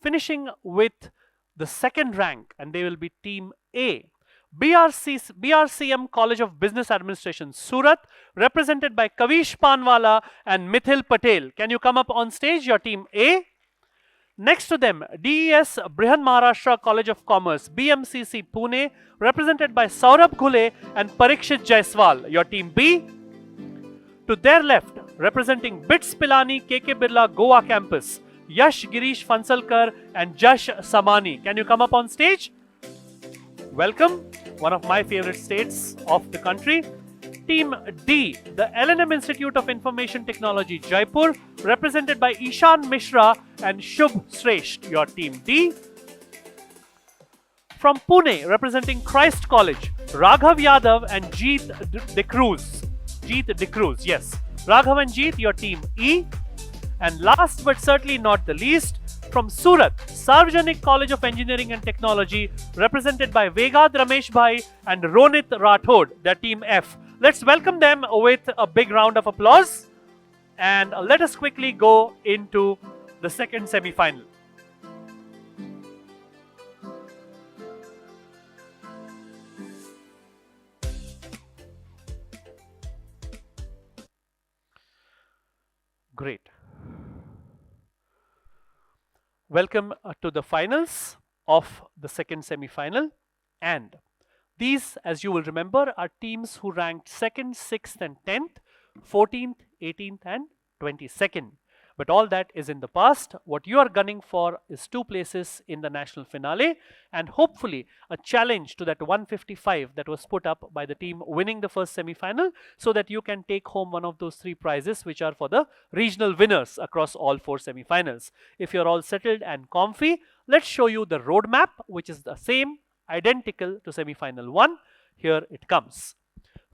finishing with the second rank, and they will be Team A. BRCM College of Business Administration, Surat, represented by Kavish Panwala and Mithil Patel. Can you come up on stage, your Team A? Next to them, DES Brihan Maharashtra College of Commerce, BMCC Pune, represented by Saurabh Ghule and Parikshit Jaiswal, your Team B. To their left, representing BITS Pilani KK Birla Goa campus, Yash Girish Fansalkar and Jash Samani. Can you come up on stage? Welcome, one of my favorite states of the country. Team D, the LNM Institute of Information Technology, Jaipur, represented by Ishan Mishra and Shubh Sresht, your Team D. From Pune, representing Christ College, Raghav Yadav and Jeet Decruz. Jeet Decruz, yes. Raghav and Jeet, your Team E. And last but certainly not the least, from Surat, Sarkhej College of Engineering and Technology, represented by Vegad Ramesh Bhai and Ronit Rathod, their Team F. Let's welcome them with a big round of applause. And let us quickly go into the second semi-final. Great. Welcome to the finals of the second semi-final, and these, as you will remember, are teams who ranked 2nd, 6th and 10th, 14th, 18th and 22nd. But all that is in the past. What you are gunning for is 2 places in the national finale and hopefully a challenge to that 155 that was put up by the team winning the first semi-final, so that you can take home one of those 3 prizes which are for the regional winners across all 4 semi-finals. If you're all settled and comfy, let's show you the roadmap, which is the same, identical to semi-final 1. Here it comes.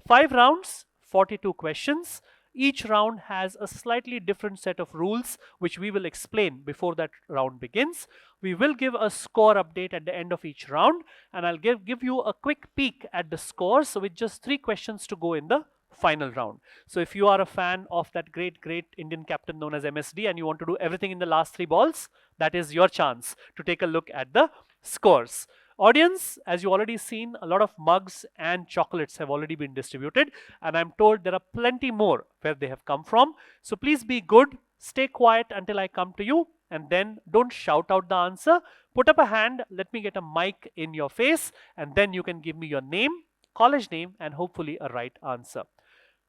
5 rounds, 42 questions. Each round has a slightly different set of rules, which we will explain before that round begins. We will give a score update at the end of each round, and I'll give you a quick peek at the scores with just 3 questions to go in the final round. So if you are a fan of that great Indian captain known as MSD and you want to do everything in the last 3 balls, that is your chance to take a look at the scores. Audience, as you already seen, a lot of mugs and chocolates have already been distributed, and I'm told there are plenty more where they have come from. So please be good, stay quiet until I come to you, and then don't shout out the answer. Put up a hand, let me get a mic in your face, and then you can give me your name, college name, and hopefully a right answer.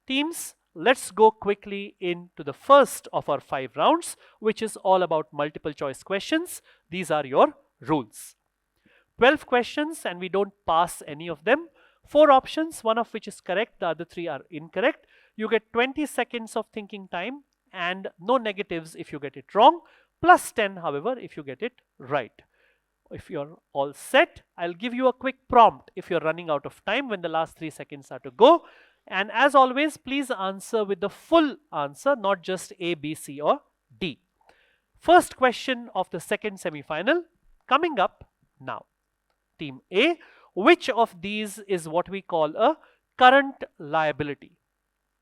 Teams, let's go quickly into the first of our 5 rounds, which is all about multiple choice questions. These are your rules. 12 questions and we don't pass any of them. 4 options, one of which is correct, the other 3 are incorrect. You get 20 seconds of thinking time and no negatives if you get it wrong, plus 10 however if you get it right. If you're all set, I'll give you a quick prompt if you're running out of time when the last 3 seconds are to go. And as always, please answer with the full answer, not just A, B, C or D. First question of the second semi-final coming up now. Team A, which of these is what we call a current liability?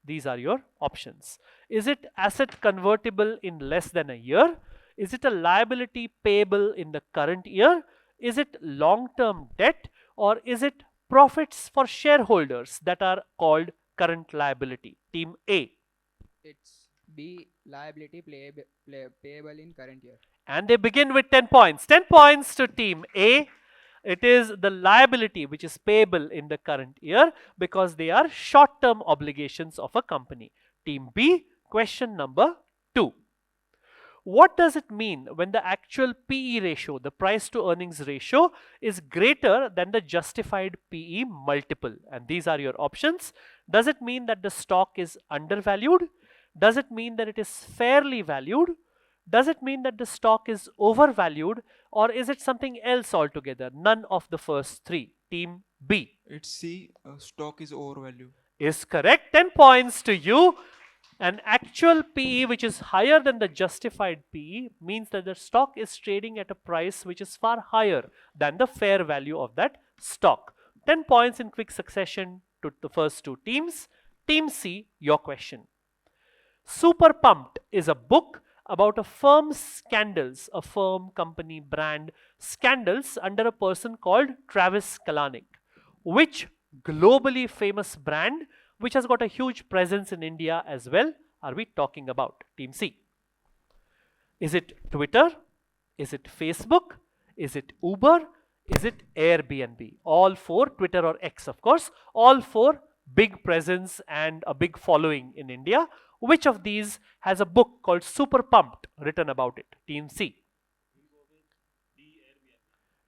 These are your options. Is it asset convertible in less than a year? Is it a liability payable in the current year? Is it long-term debt? Or is it profits for shareholders that are called current liability? Team A. It's B, liability payable in current year. And they begin with 10 points. 10 points to Team A. It is the liability which is payable in the current year because they are short-term obligations of a company. Team B, question number 2. What does it mean when the actual PE ratio, the price to earnings ratio, is greater than the justified PE multiple? And these are your options. Does it mean that the stock is undervalued? Does it mean that it is fairly valued? Does it mean that the stock is overvalued, or is it something else altogether? None of the first 3. Team B. It's C, stock is overvalued. Is correct. 10 points to you. An actual PE which is higher than the justified PE means that the stock is trading at a price which is far higher than the fair value of that stock. 10 points in quick succession to the first 2 teams. Team C, your question. Super Pumped is a book about a firm's scandals, a firm, company, brand scandals under a person called Travis Kalanick. Which globally famous brand, which has got a huge presence in India as well, are we talking about? Team C. Is it Twitter? Is it Facebook? Is it Uber? Is it Airbnb? All four, Twitter or X, of course, all four big presence and a big following in India. Which of these has a book called Super Pumped written about it? Team C.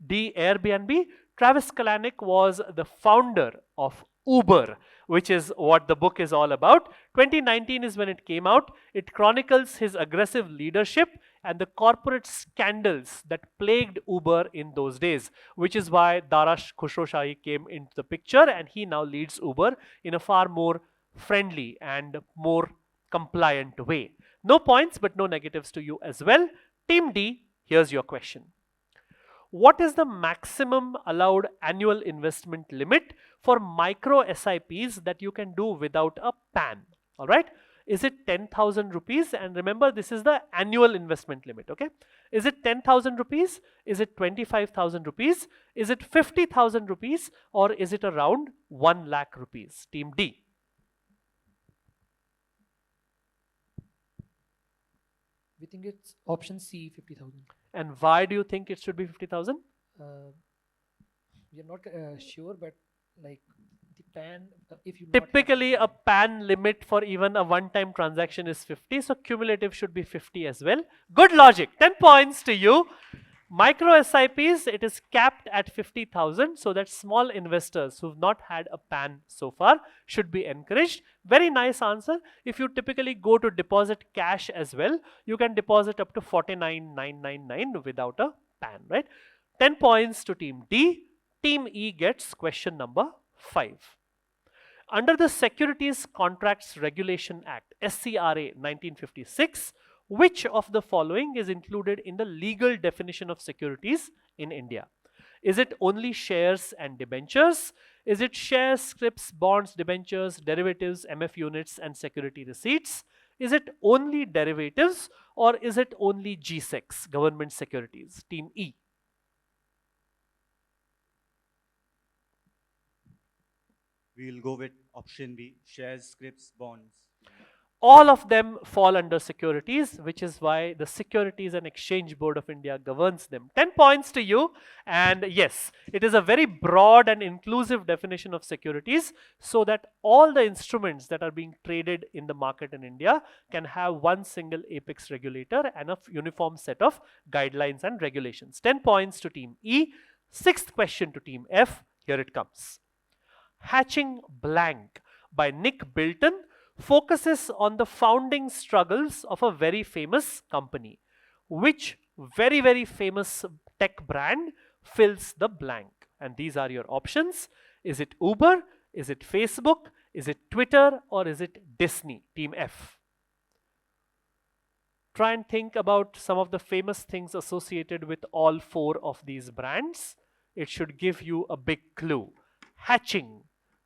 D. Airbnb. Travis Kalanick was the founder of Uber, which is what the book is all about. 2019 is when it came out. It chronicles his aggressive leadership and the corporate scandals that plagued Uber in those days, which is why Darash Khosrowshahi came into the picture, and he now leads Uber in a far more friendly and more compliant way. No points, but no negatives to you as well. Team D, here's your question. What is the maximum allowed annual investment limit for micro SIPs that you can do without a PAN? All right. Is it 10,000 rupees? And remember, this is the annual investment limit. Okay. Is it 10,000 rupees? Is it 25,000 rupees? Is it 50,000 rupees? Or is it around 1 lakh rupees? Team D. We think it's option C, 50,000. And why do you think it should be 50,000? We are not sure, but like the PAN, if you Typically, a PAN limit for even a one-time transaction is 50, so cumulative should be 50 as well. Good logic. 10 points to you. Micro SIPs, it is capped at 50,000, so that small investors who've not had a PAN so far should be encouraged. Very nice answer. If you typically go to deposit cash as well, you can deposit up to 49,999 without a PAN, right? 10 points to Team D. Team E gets question number 5. Under the Securities Contracts Regulation Act, SCRA 1956, which of the following is included in the legal definition of securities in India? Is it only shares and debentures? Is it shares, scrips, bonds, debentures, derivatives, MF units, and security receipts? Is it only derivatives, or is it only G-Secs, government securities? Team E. We'll go with option B, shares, scripts, bonds. All of them fall under securities, which is why the Securities and Exchange Board of India governs them. 10 points to you. And yes, it is a very broad and inclusive definition of securities, so that all the instruments that are being traded in the market in India can have one single apex regulator and a uniform set of guidelines and regulations. 10 points to Team E. Sixth question to Team F. Here it comes. Hatching Blank by Nick Bilton focuses on the founding struggles of a very famous company. Which very, very famous tech brand fills the blank? And these are your options. Is it Uber? Is it Facebook? Is it Twitter? Or is it Disney? Team F. Try and think about some of the famous things associated with all four of these brands. It should give you a big clue. Hatching.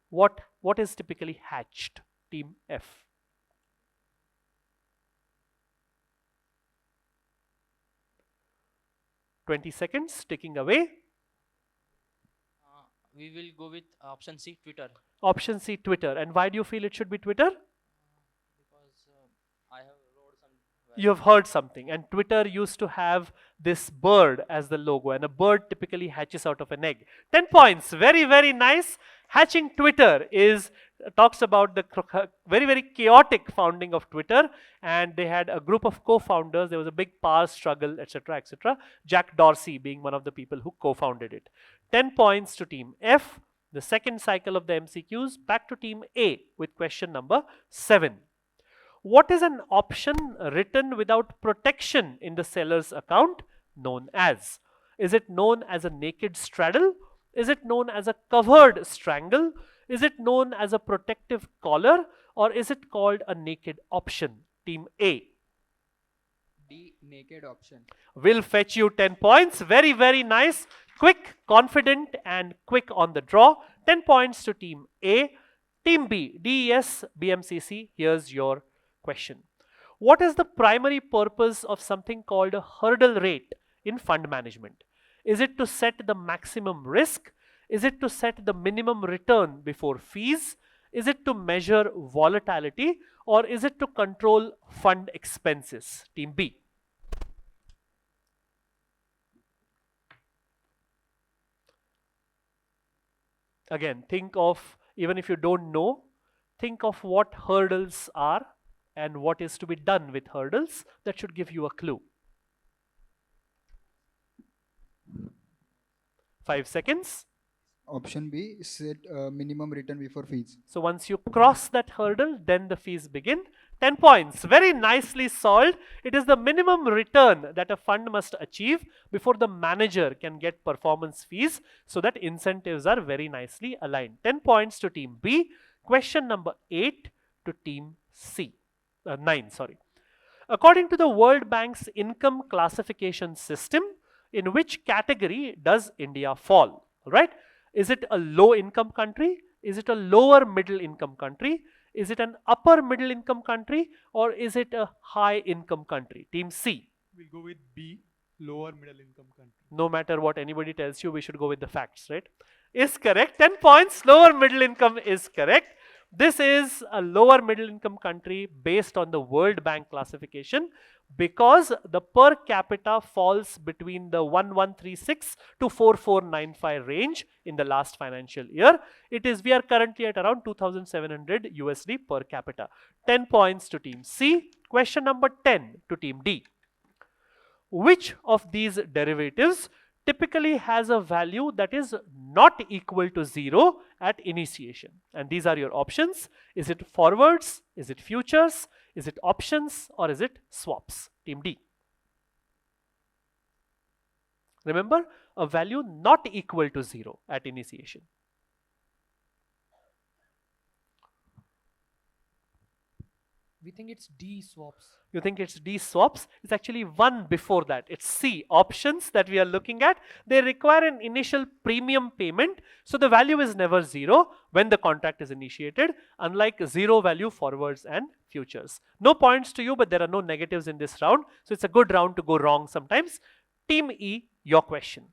What is typically hatched? Team F. "20 seconds ticking away. We will go with option C, Twitter. Option C, Twitter. And why do you feel it should be Twitter? Because I have wrote some. You have heard something. And Twitter used to have this bird as the logo, and a bird typically hatches out of an egg. 10 points. Very, very nice. Hatching Twitter talks about the very, very chaotic founding of Twitter, and they had a group of co-founders. There was a big power struggle, etc., etc. Jack Dorsey being one of the people who co-founded it. 10 points to Team F. The second cycle of the MCQs. Back to Team A with question number 7. What is an option written without protection in the seller's account known as? Is it known as a naked straddle? Is it known as a covered strangle? Is it known as a protective collar? Or is it called a naked option? Team A. D, naked option. Will fetch you 10 points. Very, very nice. Quick, confident, and quick on the draw. 10 points to Team A. Team B, DES, BMCC, here's your question. What is the primary purpose of something called a hurdle rate in fund management? Is it to set the maximum risk? Is it to set the minimum return before fees? Is it to measure volatility, or is it to control fund expenses? Team B. Again, think of, even if you don't know, think of what hurdles are and what is to be done with hurdles. That should give you a clue. 5 seconds. Option B, set minimum return before fees. So once you cross that hurdle, then the fees begin. 10 points. Very nicely solved. It is the minimum return that a fund must achieve before the manager can get performance fees, so that incentives are very nicely aligned. 10 points to team B. Question number 8 to team C. 9, sorry. According to the World Bank's income classification system, in which category does India fall? All right. Is it a low income country? Is it a lower middle income country? Is it an upper middle income country, or is it a high income country? Team C. We'll go with B, lower middle income country. No matter what anybody tells you, we should go with the facts, right? Is correct. 10 points. Lower middle income is correct. This is a lower middle income country based on the World Bank classification, because the per capita falls between the 1136 to 4495 range in the last financial year. We are currently at around 2700 USD per capita. 10 points to team C. Question number 10 to team D. Which of these derivatives typically has a value that is not equal to 0 at initiation? And these are your options. Is it forwards? Is it futures? Is it options? Or is it swaps? Team D. Remember, a value not equal to 0 at initiation. We think it's D, swaps. You think it's D, swaps? It's actually one before that. It's C, options, that we are looking at. They require an initial premium payment, so the value is never 0 when the contract is initiated, unlike 0 value forwards and futures. No points to you, but there are no negatives in this round, so it's a good round to go wrong sometimes. Team E, your question.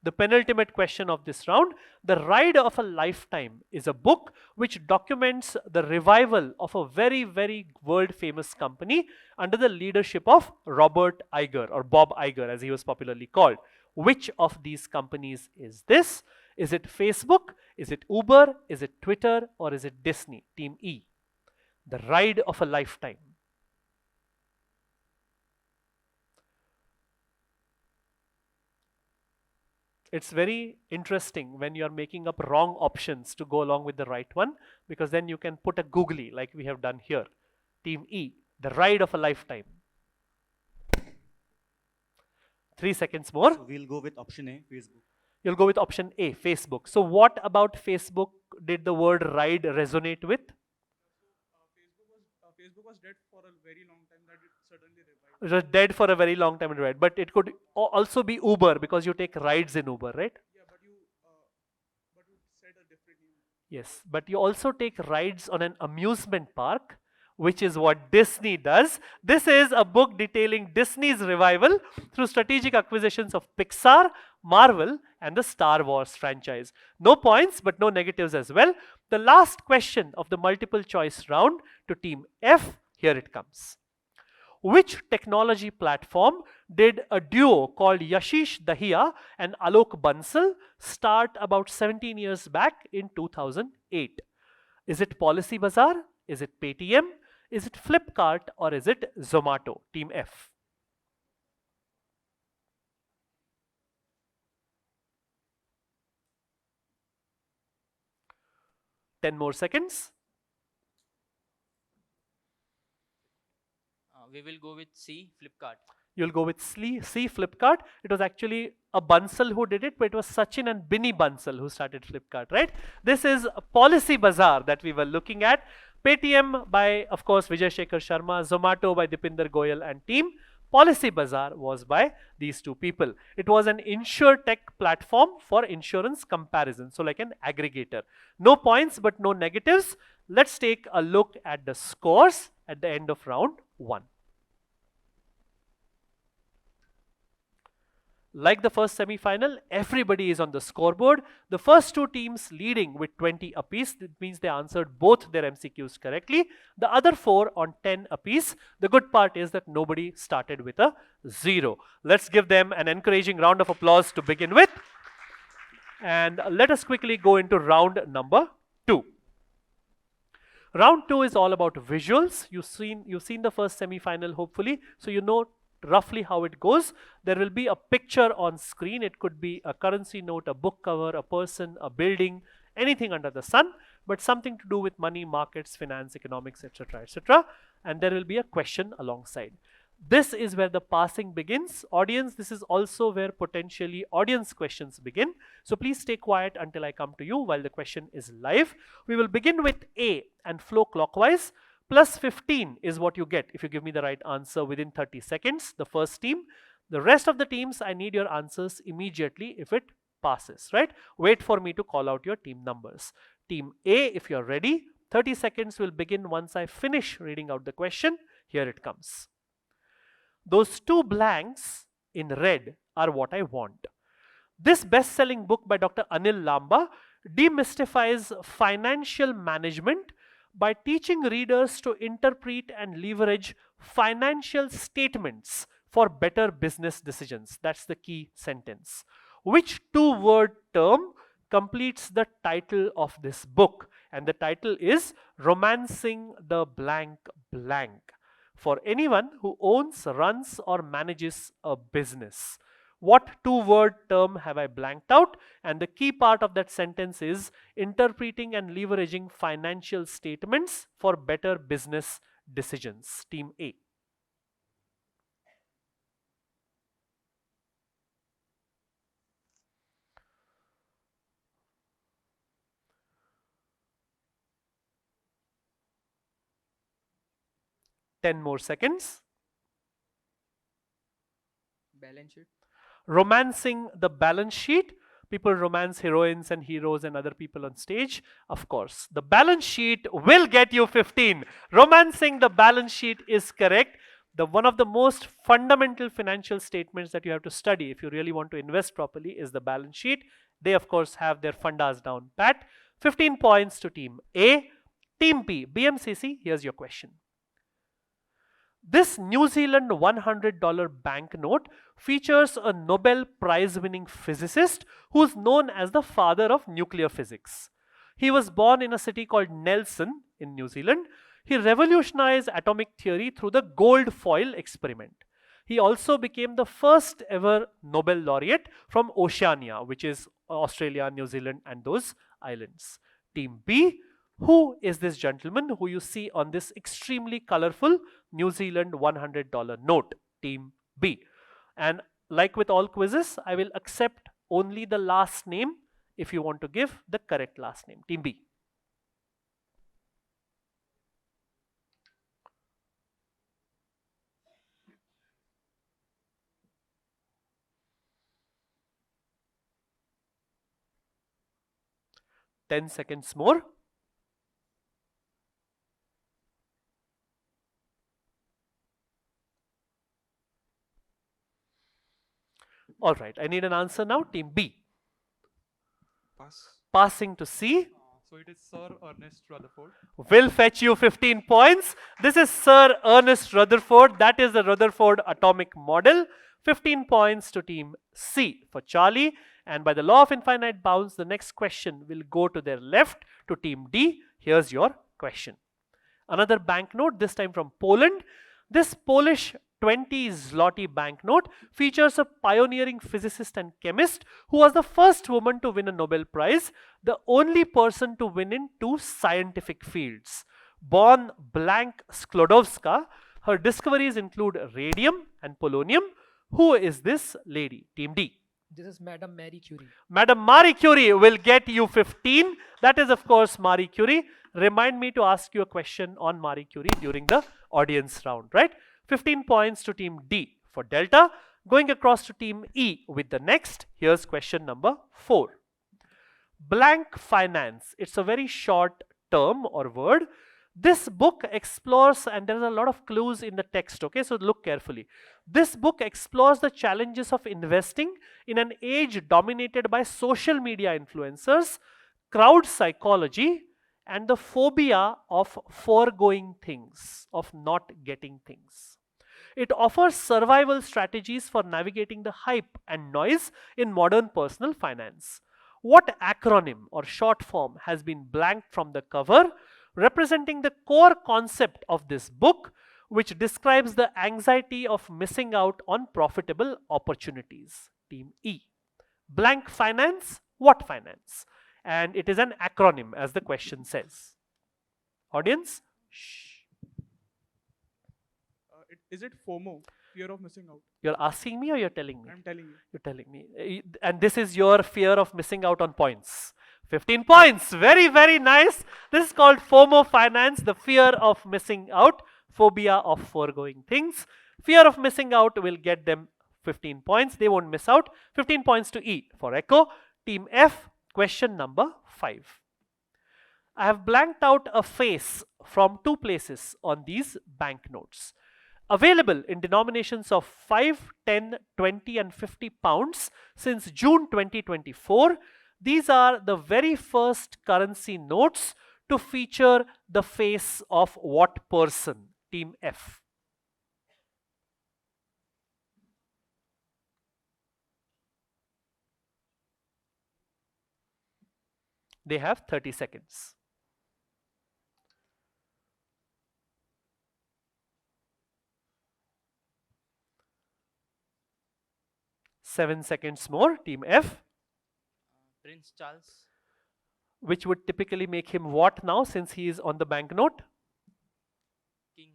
The penultimate question of this round. The Ride of a Lifetime is a book which documents the revival of a very, very world famous company under the leadership of Robert Iger, or Bob Iger as he was popularly called. Which of these companies is this? Is it Facebook? Is it Uber? Is it Twitter? Or is it Disney? Team E. The Ride of a Lifetime. It's very interesting when you are making up wrong options to go along with the right one, because then you can put a googly like we have done here. Team E, the Ride of a Lifetime. 3 seconds more. So we'll go with option A, Facebook. You'll go with option A, Facebook. So what about Facebook did the word ride resonate with? Facebook was dead for a very long time, that it suddenly revived. It was dead for a very long time, right? But it could also be Uber, because you take rides in Uber, right? Yeah, but you said a different name. Yes, but you also take rides on an amusement park, which is what Disney does. This is a book detailing Disney's revival through strategic acquisitions of Pixar, Marvel, and the Star Wars franchise. No points, but no negatives as well. The last question of the multiple choice round to team F, here it comes. Which technology platform did a duo called Yashish Dahiya and Alok Bansal start about 17 years back in 2008? Is it Policy Bazaar? Is it Paytm? Is it Flipkart? Or is it Zomato? Team F. Ten more seconds. We will go with C, Flipkart. You'll go with C, Flipkart. It was actually a Bansal who did it, but it was Sachin and Binny Bansal who started Flipkart, right? This is Policy Bazaar that we were looking at. Paytm by, of course, Vijay Shekhar Sharma. Zomato by Dipinder Goyal and team. Policy Bazaar was by these two people. It was an insurtech platform for insurance comparison, so like an aggregator. No points, but no negatives. Let's take a look at the scores at the end of round 1. Like the first semi-final, everybody is on the scoreboard. The first two teams leading with 20 apiece. That means they answered both their MCQs correctly. The other 4 on 10 apiece. The good part is that nobody started with a 0. Let's give them an encouraging round of applause to begin with. And let us quickly go into round number 2. Round 2 is all about visuals. You've seen the first semi-final hopefully, so you know roughly how it goes. There will be a picture on screen. It could be a currency note, a book cover, a person, a building, anything under the sun, but something to do with money, markets, finance, economics, etc., etc. And there will be a question alongside. This is where the passing begins. Audience, this is also where potentially audience questions begin. So please stay quiet until I come to you while the question is live. We will begin with A and flow clockwise. Plus 15 is what you get if you give me the right answer within 30 seconds, the first team. The rest of the teams, I need your answers immediately if it passes, right? Wait for me to call out your team numbers. Team A, if you're ready, 30 seconds will begin once I finish reading out the question. Here it comes. Those 2 blanks in red are what I want. This best-selling book by Dr. Anil Lamba demystifies financial management by teaching readers to interpret and leverage financial statements for better business decisions. That's the key sentence. Which 2-word term completes the title of this book? And the title is Romancing the Blank Blank. For anyone who owns, runs or manages a business. What 2-word term have I blanked out? And the key part of that sentence is interpreting and leveraging financial statements for better business decisions. Team A. Ten more seconds. Balance sheet. Romancing the balance sheet. People romance heroines and heroes and other people on stage. Of course, the balance sheet will get you 15. Romancing the balance sheet is correct. One of the most fundamental financial statements that you have to study if you really want to invest properly is the balance sheet. They of course have their fundas down pat. 15 points to team A. Team B, BMCC, here's your question. This New Zealand $100 banknote features a Nobel Prize winning physicist who is known as the father of nuclear physics. He was born in a city called Nelson in New Zealand. He revolutionized atomic theory through the gold foil experiment. He also became the first ever Nobel laureate from Oceania, which is Australia, New Zealand and those islands. Team B. Who is this gentleman who you see on this extremely colorful New Zealand $100 note? Team B. And like with all quizzes, I will accept only the last name if you want to give the correct last name. Team B. Ten seconds more. All right, I need an answer now. Team B. Pass. Passing to C. So it is Sir Ernest Rutherford. Will fetch you 15 points. This is Sir Ernest Rutherford. That is the Rutherford atomic model. 15 points to team C for Charlie. And by the law of infinite bounds, the next question will go to their left to team D. Here's your question. Another banknote, this time from Poland. This Polish 20 zloty banknote features a pioneering physicist and chemist who was the first woman to win a Nobel Prize, the only person to win in 2 scientific fields. Born blank Sklodowska, her discoveries include radium and polonium. Who is this lady? Team D. This is Madame Marie Curie. Madame Marie Curie will get you 15. That is of course Marie Curie. Remind me to ask you a question on Marie Curie during the audience round, right? 15 points to team D for Delta. Going across to team E with the next. Here's question number 4. Blank finance. It's a very short term or word. This book explores, and there are a lot of clues in the text, okay, so look carefully. This book explores the challenges of investing in an age dominated by social media influencers, crowd psychology, and the phobia of foregoing things, of not getting things. It offers survival strategies for navigating the hype and noise in modern personal finance. What acronym or short form has been blanked from the cover, representing the core concept of this book, which describes the anxiety of missing out on profitable opportunities? Team E. Blank finance, what finance? And it is an acronym, as the question says. Audience? Shh. Is it FOMO, fear of missing out? You're asking me or you're telling me? I'm telling you. You're telling me. And this is your fear of missing out on points. 15 points. Very, very nice. This is called FOMO finance, the fear of missing out, phobia of foregoing things. Fear of missing out will get them 15 points. They won't miss out. 15 points to E for Echo. Team F, question number 5. I have blanked out a face from 2 places on these banknotes. Available in denominations of 5, 10, 20 and 50 pounds since June 2024. These are the very first currency notes to feature the face of what person? Team F. They have 30 seconds. 7 seconds more. Team F. Prince Charles. Which would typically make him what now, since he is on the banknote? King.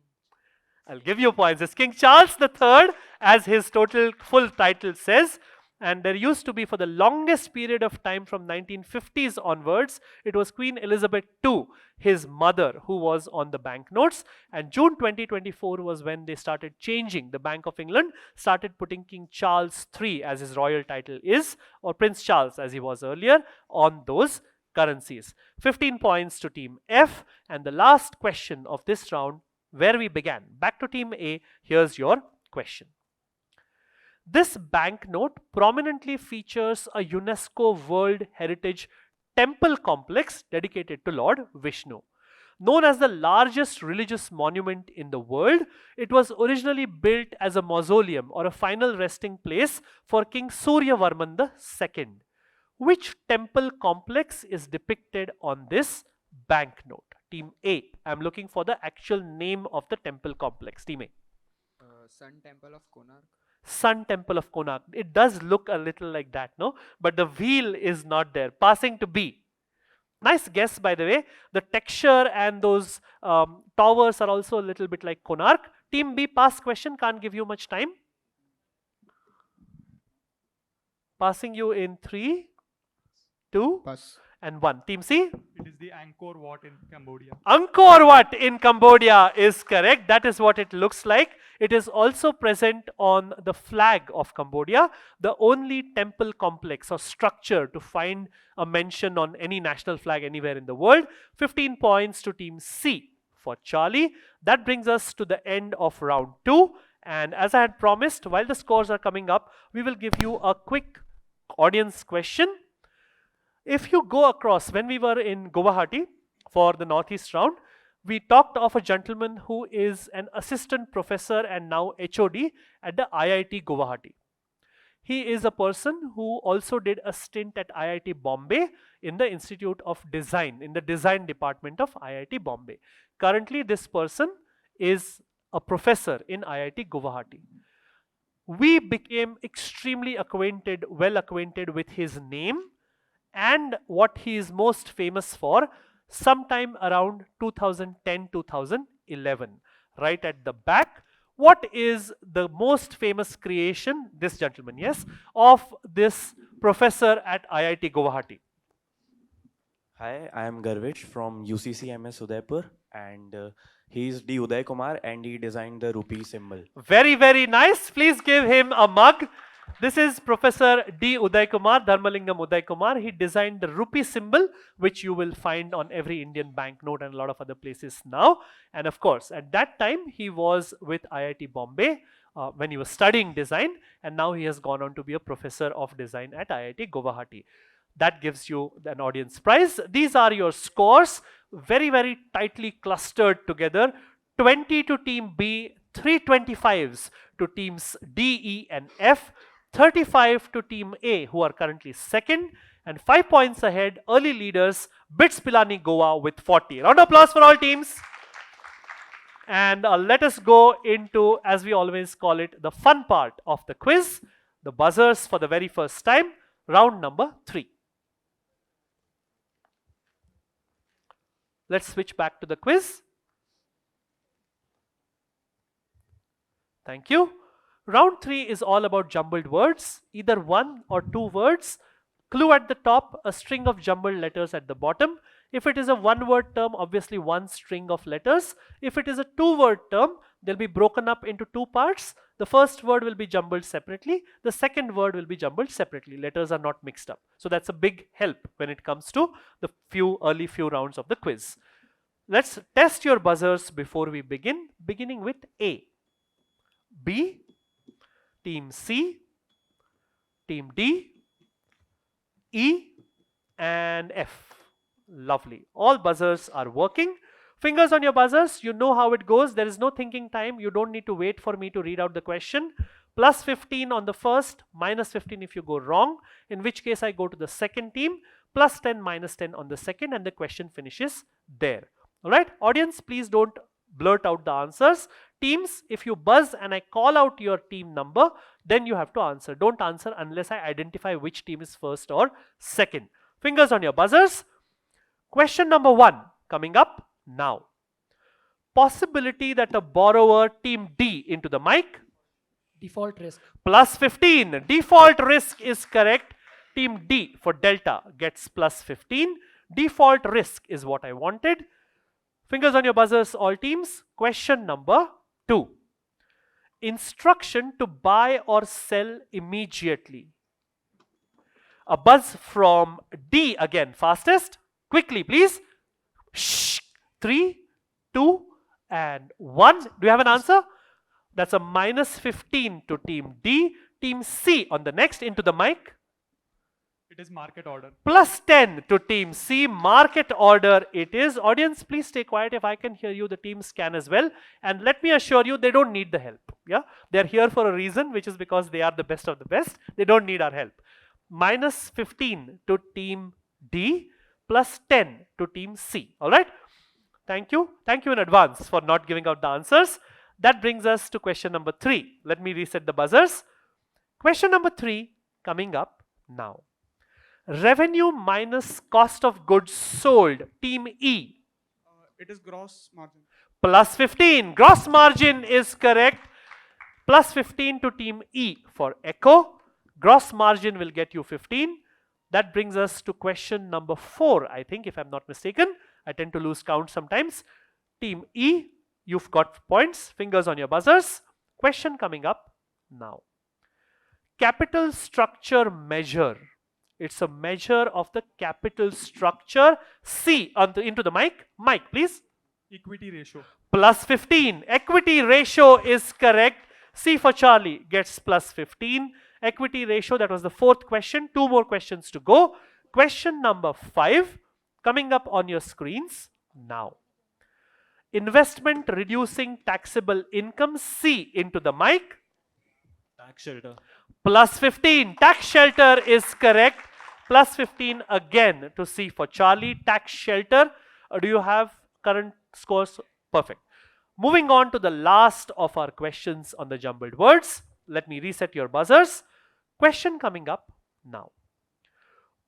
I'll give you points. It's King Charles III, as his total full title says. And there used to be, for the longest period of time from 1950s onwards, it was Queen Elizabeth II, his mother, who was on the banknotes. And June 2024 was when they started changing. The Bank of England started putting King Charles III, as his royal title is, or Prince Charles as he was earlier, on those currencies. 15 points to Team F. And the last question of this round, where we began. Back to Team A. Here's your question. This banknote prominently features a UNESCO World Heritage temple complex dedicated to Lord Vishnu. Known as the largest religious monument in the world, it was originally built as a mausoleum or a final resting place for King Suryavarman II. Which temple complex is depicted on this banknote? Team A. I'm looking for the actual name of the temple complex. Team A. Sun Temple of Konark. Sun Temple of Konark. It does look a little like that, no? But the wheel is not there. Passing to B. Nice guess, by the way. The texture and those towers are also a little bit like Konark. Team B, pass question. Can't give you much time. Passing you in 3, 2, Pass. and 1. Team C? It is the Angkor Wat in Cambodia. Angkor Wat in Cambodia is correct. That is what it looks like. It is also present on the flag of Cambodia, the only temple complex or structure to find a mention on any national flag anywhere in the world. 15 points to Team C for Charlie. That brings us to the end of round 2. And as I had promised, while the scores are coming up, we will give you a quick audience question. If you go across, when we were in Guwahati for the Northeast round, we talked of a gentleman who is an assistant professor and now HOD at the IIT Guwahati. He is a person who also did a stint at IIT Bombay in the Institute of Design, in the design department of IIT Bombay. Currently, this person is a professor in IIT Guwahati. We became extremely acquainted, well acquainted with his name and what he is most famous for sometime around 2010-2011. Right at the back, what is the most famous creation, this gentleman, yes, of this professor at IIT Guwahati? Hi, I am Garvish from UCC MS Udaipur, and he is D. Uday Kumar, and he designed the rupee symbol. Very, very nice. Please give him a mug. This is Professor D. Uday Kumar, Dharmalingam Uday Kumar. He designed the rupee symbol, which you will find on every Indian banknote and a lot of other places now. And of course, at that time, he was with IIT Bombay when he was studying design, and now he has gone on to be a professor of design at IIT Guwahati. That gives you an audience prize. These are your scores, very, very tightly clustered together. 20 to team B, 325s to teams D, E, and F, 35 to team A, who are currently second, and 5 points ahead, early leaders, Bits Pilani Goa with 40. Round of applause for all teams. And let us go into, as we always call it, the fun part of the quiz, the buzzers for the very first time, round number 3. Let's switch back to the quiz. Thank you. Round 3 is all about jumbled words, either 1 or 2 words. Clue at the top, a string of jumbled letters at the bottom. If it is a one-word term, obviously one string of letters. If it is a two-word term, they'll be broken up into 2 parts. The first word will be jumbled separately. The second word will be jumbled separately. Letters are not mixed up. So that's a big help when it comes to the early few rounds of the quiz. Let's test your buzzers before we begin, beginning with A. B, team C, team D, E, and F. Lovely. All buzzers are working. Fingers on your buzzers. You know how it goes. There is no thinking time. You don't need to wait for me to read out the question. Plus 15 on the first, minus 15 if you go wrong, in which case I go to the second team, plus 10, minus 10 on the second, and the question finishes there. All right, audience, please don't blurt out the answers. Teams, if you buzz and I call out your team number, then you have to answer. Don't answer unless I identify which team is first or second. Fingers on your buzzers. Question number 1 coming up now. Possibility that a borrower, team D, into the mic. Default risk. Plus 15. Default risk is correct. Team D for Delta gets plus 15. Default risk is what I wanted. Fingers on your buzzers, all teams. Question number 2. Instruction to buy or sell immediately. A buzz from D again, fastest. Quickly, please. Shh. 3, 2, and 1. Do you have an answer? That's a minus 15 to team D. Team C on the next, into the mic. It is market order. Plus 10 to team C, market order it is. Audience, please stay quiet. If I can hear you, the teams can as well. And let me assure you, they don't need the help. Yeah, they're here for a reason, which is because they are the best of the best. They don't need our help. Minus 15 to team D, plus 10 to team C. All right. Thank you. Thank you in advance for not giving out the answers. That brings us to question number 3. Let me reset the buzzers. Question number 3 coming up now. Revenue minus cost of goods sold, team E. It is gross margin. Plus 15. Gross margin is correct. Plus 15 to team E for Echo. Gross margin will get you 15. That brings us to question number 4, I think, if I'm not mistaken. I tend to lose count sometimes. Team E, you've got points. Fingers on your buzzers. Question coming up now. Capital structure measure. It's a measure of the capital structure. C into the mic. Mic, please. Equity ratio. Plus 15. Equity ratio is correct. C for Charlie gets plus 15. Equity ratio, that was the 4th question. 2 more questions to go. Question number 5 coming up on your screens now. Investment reducing taxable income. C into the mic. Tax shelter. Plus 15. Tax shelter is correct. Plus 15 again to C for Charlie. Tax shelter. Do you have current scores? Perfect. Moving on to the last of our questions on the jumbled words. Let me reset your buzzers. Question coming up now.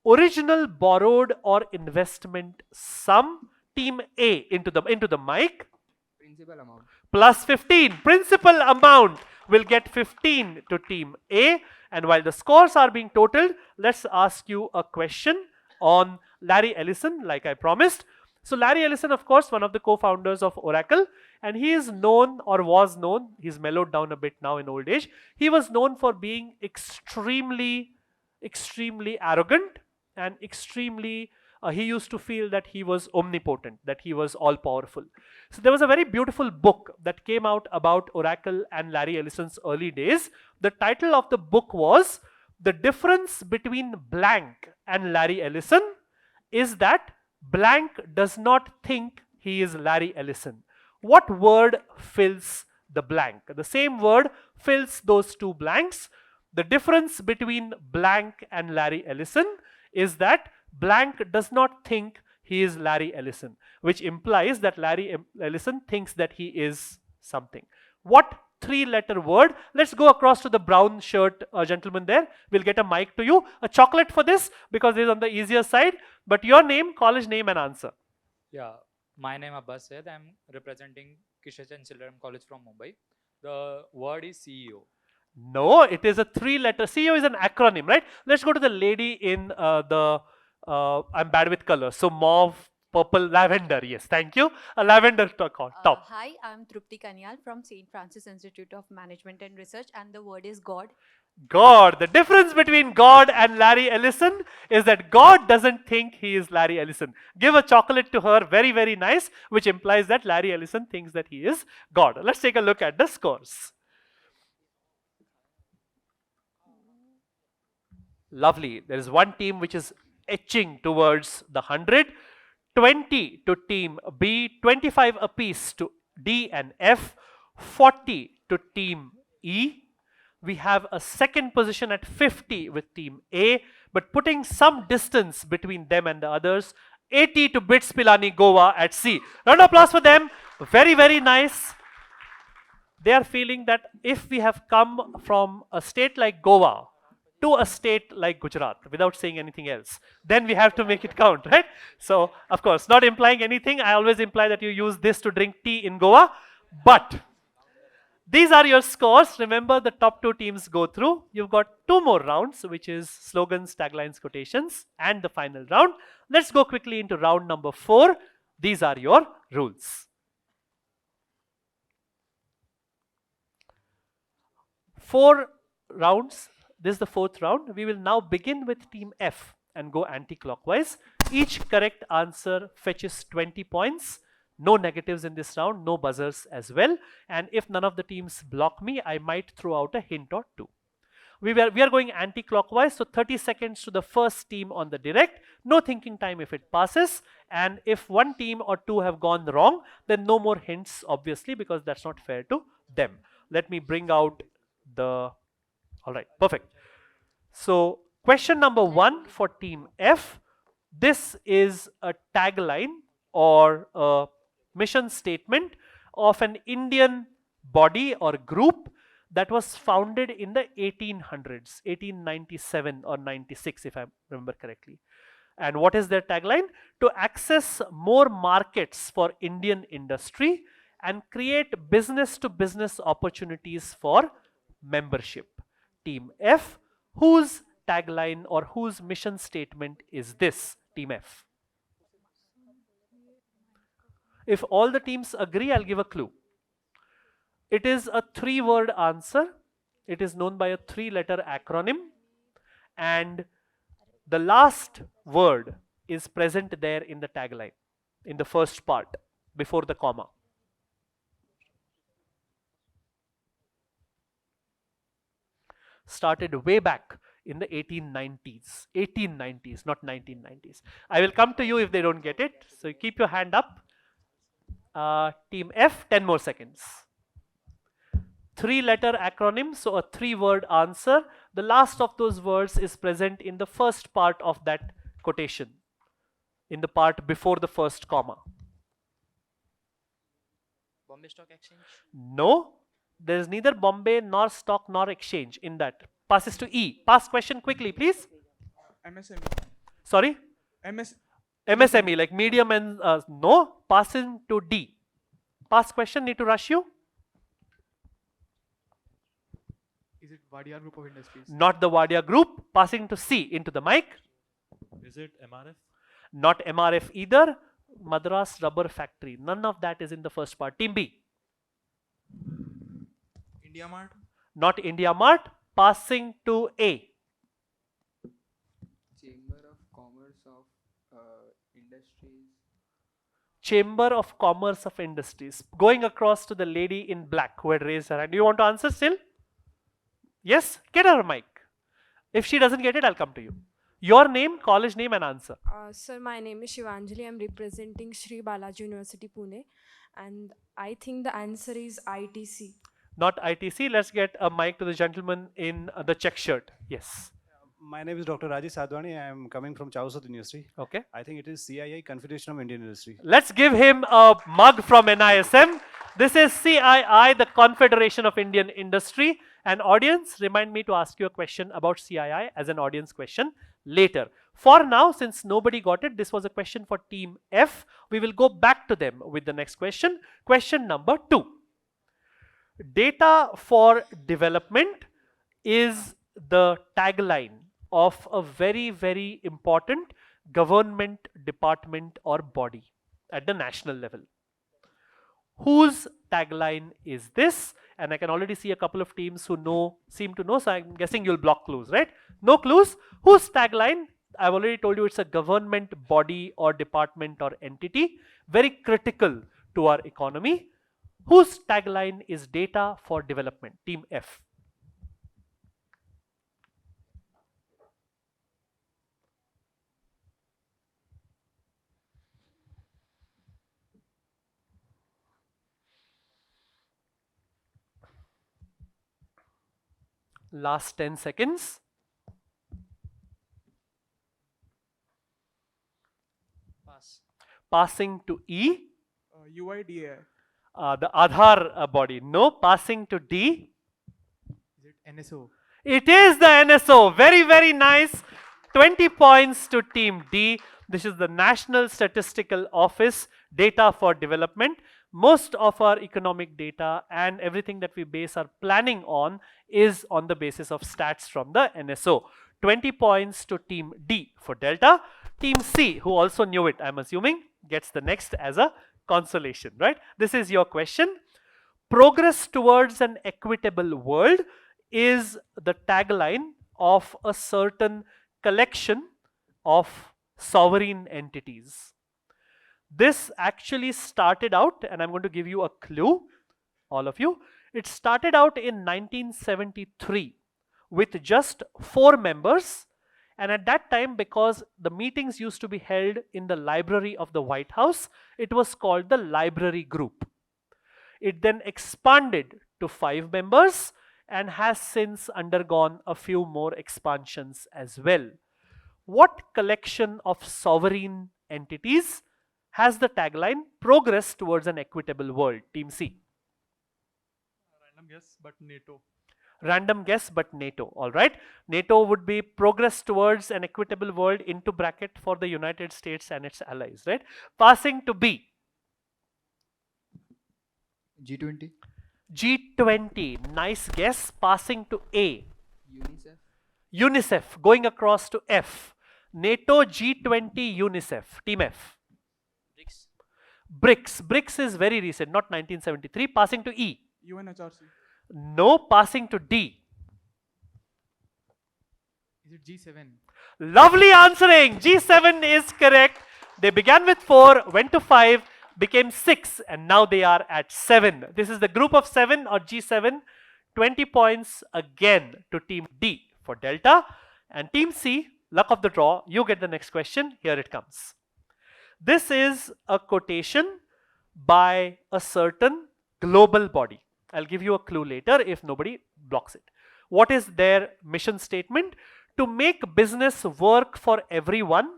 Original borrowed or investment sum. Team A into the mic. Principal amount. Plus 15. Principal amount will get 15 to team A. And while the scores are being totaled, let's ask you a question on Larry Ellison, like I promised. So Larry Ellison, of course, one of the co-founders of Oracle, and he is known, or was known, he's mellowed down a bit now in old age. He was known for being extremely arrogant and extremely, he used to feel that he was omnipotent, that he was all powerful. So there was a very beautiful book that came out about Oracle and Larry Ellison's early days. The title of the book was "The Difference Between Blank and Larry Ellison is that blank does not think he is Larry Ellison." What word fills the blank? The same word fills those two blanks. The difference between blank and Larry Ellison is that blank does not think he is Larry Ellison, which implies that Larry Ellison thinks that he is something. What three-letter word? Let's go across to the brown shirt gentleman there. We'll get a mic to you. A chocolate for this because it's on the easier side. But your name, college name, and answer. Yeah, my name is Abbas Said. I'm representing Kishan Children College from Mumbai. The word is CEO. No, it is a three-letter. CEO is an acronym, right? Let's go to the lady in I'm bad with colors. So mauve, purple, lavender. Yes, thank you. A lavender top. Hi, I'm Trupti Kanyal from St. Francis Institute of Management and Research, and the word is God. God. The difference between God and Larry Ellison is that God doesn't think he is Larry Ellison. Give a chocolate to her, very, very nice, which implies that Larry Ellison thinks that he is God. Let's take a look at the scores. Lovely. There is one team which is etching towards the 100. 20 to team B, 25 apiece to D and F, 40 to team E. We have a second position at 50 with team A, but putting some distance between them and the others, 80 to Bits Pilani Goa at C. Round of applause for them. Very, very nice. They are feeling that if we have come from a state like Goa to a state like Gujarat without saying anything else, then we have to make it count, right? So, of course, not implying anything. I always imply that you use this to drink tea in Goa, but these are your scores. Remember, the top two teams go through. You've got two more rounds, which is slogans, taglines, quotations, and the final round. Let's go quickly into round number 4. These are your rules. 4 rounds. This is the 4th round. We will now begin with team F and go anti-clockwise. Each correct answer fetches 20 points. No negatives in this round, no buzzers as well. And if none of the teams block me, I might throw out a hint or two. We are going anti-clockwise, so 30 seconds to the first team on the direct. No thinking time if it passes. And if one team or two have gone wrong, then no more hints, obviously, because that's not fair to them. Let me bring out the... All right, perfect. So question number 1 for team F. This is a tagline or a mission statement of an Indian body or group that was founded in the 1800s, 1897 or 96 if I remember correctly. And what is their tagline? To access more markets for Indian industry and create business-to-business opportunities for membership. Team F, whose tagline or whose mission statement is this, Team F? If all the teams agree, I'll give a clue. It is a 3-word answer. It is known by a 3-letter acronym. And the last word is present there in the tagline, in the first part, before the comma. Started way back in the 1890s, not 1990s. I will come to you if they don't get it. So keep your hand up. Team F, 10 more seconds. 3-letter acronym, so a 3-word answer. The last of those words is present in the first part of that quotation, in the part before the first comma. Bombay Stock Exchange? No, there is neither Bombay nor stock nor exchange in that. Passes to E. Pass question quickly, please. MSME. Sorry? MSME, like medium and no. Passing to D. Pass question, need to rush you. Is it Wadia Group of Industries? Not the Wadia Group. Passing to C, into the mic. Is it MRF? Not MRF either. Madras Rubber Factory. None of that is in the first part. Team B. India Mart. Not India Mart. Passing to A. Chamber of Commerce of Industries. Chamber of Commerce of Industries. Going across to the lady in black who had raised her hand. Do you want to answer still? Yes? Get her a mic. If she doesn't get it, I'll come to you. Your name, college name, and answer. Sir, my name is Shivanjali. I'm representing Sri Balaji University, Pune. And I think the answer is ITC. Not ITC. Let's get a mic to the gentleman in the check shirt. Yes. My name is Dr. Rajesh Sadhwani. I am coming from South University. Okay. I think it is CII, Confederation of Indian Industry. Let's give him a mug from NISM. This is CII, the Confederation of Indian Industry. And audience, remind me to ask you a question about CII as an audience question later. For now, since nobody got it, this was a question for Team F. We will go back to them with the next question. Question number 2. Data for development is the tagline of a very, very important government department or body at the national level. Whose tagline is this? And I can already see a couple of teams who seem to know, so I'm guessing you'll block clues, right? No clues. Whose tagline? I've already told you it's a government body or department or entity, very critical to our economy. Whose tagline is data for development? Team F. Last 10 seconds. Pass. Passing to E. UIDAI. The Aadhaar body. No. Passing to D. Is it NSO? It is the NSO. Very, very nice. 20 points to Team D. This is the National Statistical Office, data for development. Most of our economic data and everything that we base our planning on is on the basis of stats from the NSO. 20 points to Team D for Delta. Team C, who also knew it, I'm assuming, gets the next as a consolation, right? This is your question. Progress towards an equitable world is the tagline of a certain collection of sovereign entities. This actually started out, and I'm going to give you a clue, all of you. It started out in 1973 with just 4 members. And at that time, because the meetings used to be held in the library of the White House, it was called the Library Group. It then expanded to 5 members and has since undergone a few more expansions as well. What collection of sovereign entities has the tagline progress towards an equitable world? Team C. Random guess, but NATO. Random guess, but NATO. All right. NATO would be progress towards an equitable world into bracket for the United States and its allies, right? Passing to B. G20. G20. Nice guess. Passing to A. UNICEF. UNICEF. Going across to F. NATO, G20, UNICEF. Team F. BRICS. BRICS. BRICS is very recent, not 1973. Passing to E. UNHRC. No. Passing to D. Is it G7? Lovely answering. G7 is correct. They began with 4, went to 5, became 6, and now they are at 7. This is the group of 7 or G7. 20 points again to Team D for Delta. And Team C, luck of the draw, you get the next question. Here it comes. This is a quotation by a certain global body. I'll give you a clue later if nobody blocks it. What is their mission statement? To make business work for everyone,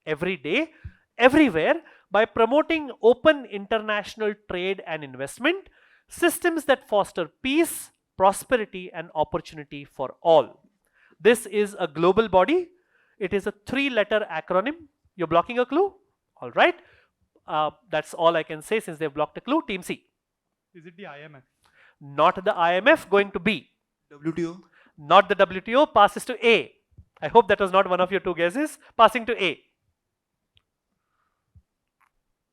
every day, everywhere, by promoting open international trade and investment, systems that foster peace, prosperity, and opportunity for all. This is a global body. It is a 3-letter acronym. You're blocking a clue? All right. That's all I can say since they've blocked a clue. Team C. Is it the IMF? Not the IMF. Going to B. WTO. Not the WTO. Passes to A. I hope that was not one of your 2 guesses. Passing to A.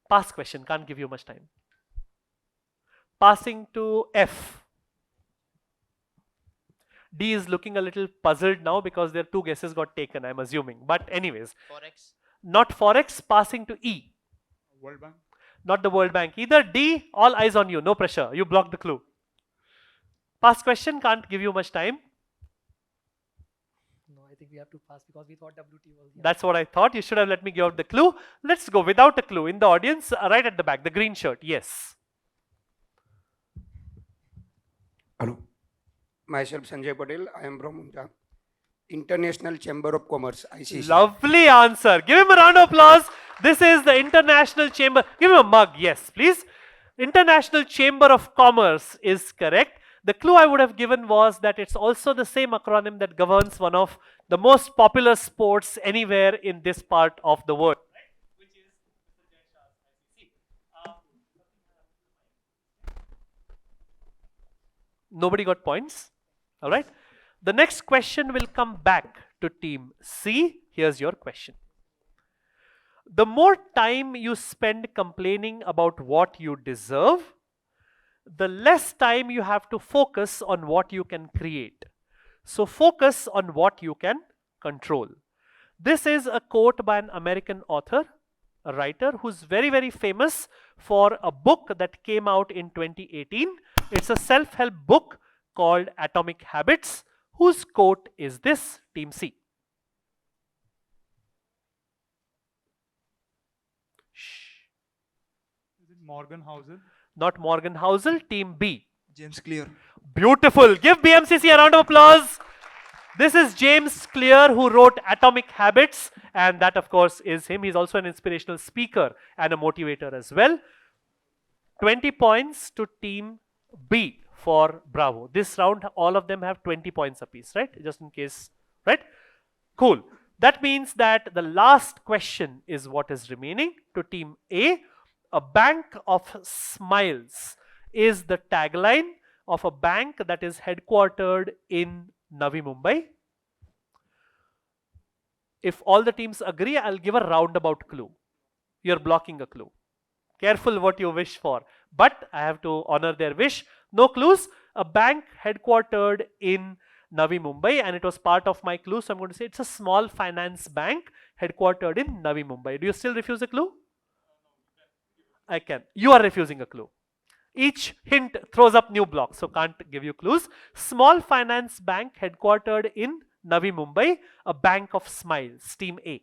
Pass question, can't give you much time. Passing to F. D is looking a little puzzled now because their 2 guesses got taken, I'm assuming. But anyways, Forex. not Forex. Passing to E. World Bank. Not the World Bank either. D, all eyes on you, no pressure. You blocked the clue. Pass question, can't give you much time. No, I think we have to pass because we thought WT was the That's what I thought. You should have let me give out the clue. Let's go without a clue. In the audience, right at the back, the green shirt. Yes. Hello. Myself Sanjay Patel. I am from International Chamber of Commerce, ICC. Lovely answer. Give him a round of applause. This is the International Chamber. Give him a mug. Yes, please. International Chamber of Commerce is correct. The clue I would have given was that it's also the same acronym that governs one of the most popular sports anywhere in this part of the world. Nobody got points. All right. The next question will come back to team C. Here's your question. The more time you spend complaining about what you deserve, the less time you have to focus on what you can create. So focus on what you can control. This is a quote by an American author, a writer who's very, very famous for a book that came out in 2018. It's a self-help book called Atomic Habits. Whose quote is this, Team C? Shh. Is it Morgan Housel? Not Morgan Housel, Team B. James Clear. Beautiful. Give BMCC a round of applause. This is James Clear, who wrote Atomic Habits, and that of course is him. He's also an inspirational speaker and a motivator as well. 20 points to Team B for Bravo. This round, all of them have 20 points apiece, right? Just in case, right? Cool. That means that the last question is what is remaining to Team A. A bank of smiles is the tagline of a bank that is headquartered in Navi Mumbai. If all the teams agree, I'll give a roundabout clue. You're blocking a clue. Careful what you wish for. But I have to honor their wish. No clues. A bank headquartered in Navi Mumbai, and it was part of my clue. So I'm going to say it's a small finance bank headquartered in Navi Mumbai. Do you still refuse a clue? I can. You are refusing a clue. Each hint throws up new blocks, so can't give you clues. Small finance bank headquartered in Navi Mumbai, a bank of smiles. Team A.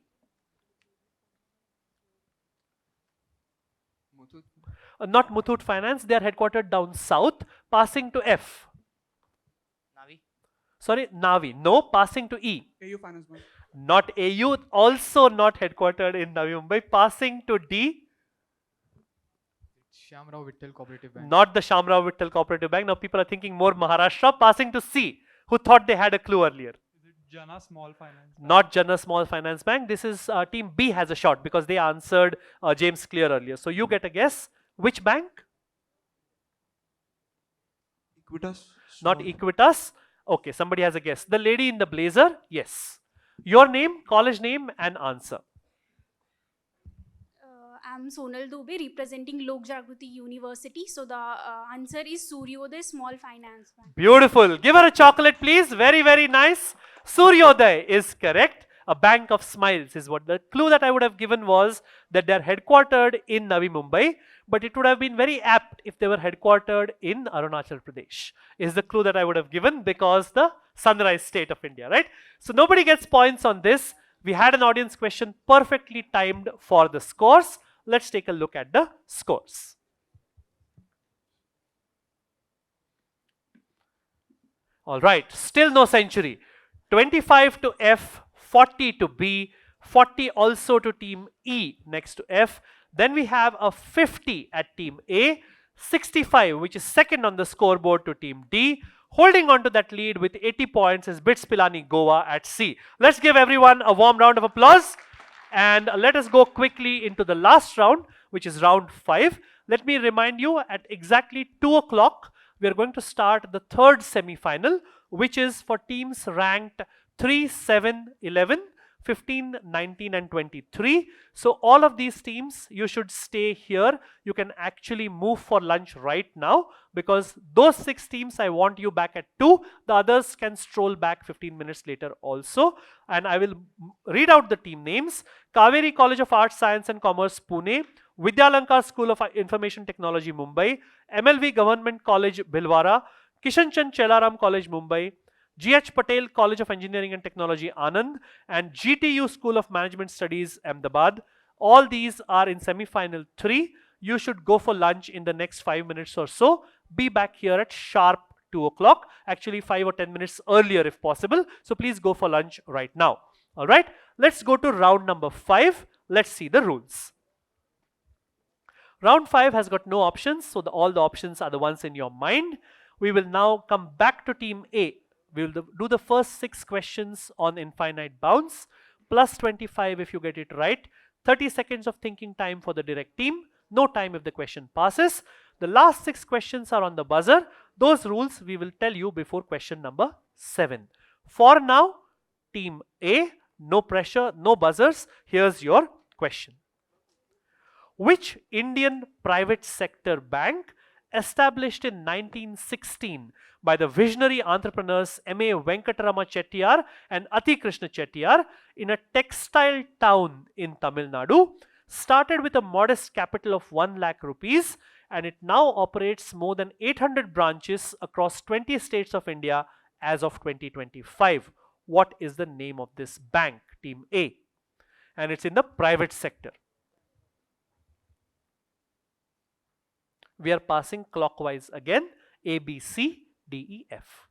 Not Muthoot Finance, they are headquartered down south. Passing to F. Navi. Sorry, Navi. No, passing to E. AU Finance Bank. Not AU, also not headquartered in Navi Mumbai. Passing to D. Shamrao Vittal Cooperative Bank. Not the Shamrao Vittal Cooperative Bank. Now people are thinking more Maharashtra. Passing to C, who thought they had a clue earlier. Is it Jana Small Finance Bank? Not Jana Small Finance Bank. This is Team B has a shot because they answered James Clear earlier. So you get a guess. Which bank? Equitas. Not Equitas. Okay, somebody has a guess. The lady in the blazer? Yes. Your name, college name and answer. I'm Sonal Dubey representing Lok Jagruti University. So the answer is Suryodaya Small Finance Bank. Beautiful. Give her a chocolate, please. Very, very nice. Suryodaya is correct. A bank of smiles is what the clue that I would have given was that they are headquartered in Navi Mumbai, but it would have been very apt if they were headquartered in Arunachal Pradesh, is the clue that I would have given because the sunrise state of India, right? So nobody gets points on this. We had an audience question perfectly timed for the scores. Let's take a look at the scores. All right, still no century. 25 to F, 40 to B, 40 also to Team E next to F. Then we have a 50 at Team A, 65 which is second on the scoreboard to Team D. Holding on to that lead with 80 points is Bits Pilani Goa at C. Let's give everyone a warm round of applause. And let us go quickly into the last round, which is round 5. Let me remind you, at exactly 2 o'clock, we are going to start the third semi-final, which is for teams ranked 3, 7, 11. 15, 19 and 23. So all of these teams, you should stay here. You can actually move for lunch right now because those 6 teams I want you back at 2. The others can stroll back 15 minutes later also. And I will read out the team names. Kaveri College of Arts, Science and Commerce, Pune. Vidyalankar School of Information Technology, Mumbai. MLV Government College, Bhilwara. Kishan Chand Chelaram College, Mumbai. GH Patel College of Engineering and Technology, Anand, and GTU School of Management Studies, Ahmedabad. All these are in semi-final 3. You should go for lunch in the next 5 minutes or so. Be back here at sharp 2 o'clock. Actually 5 or 10 minutes earlier if possible. So please go for lunch right now. All right. Let's go to round number 5. Let's see the rules. Round 5 has got no options. So all the options are the ones in your mind. We will now come back to team A. We will do the first 6 questions on infinite bounds, plus 25 if you get it right. 30 seconds of thinking time for the direct team. No time if the question passes. The last 6 questions are on the buzzer. Those rules we will tell you before question number 7. For now, team A, no pressure, no buzzers. Here's your question. Which Indian private sector bank, established in 1916 by the visionary entrepreneurs M.A. Venkatarama Chettiar and Ati Krishna Chettiar in a textile town in Tamil Nadu, started with a modest capital of 1 lakh rupees, and it now operates more than 800 branches across 20 states of India as of 2025. What is the name of this bank? Team A. And it's in the private sector. We are passing clockwise again. A, B, C, D, E, F.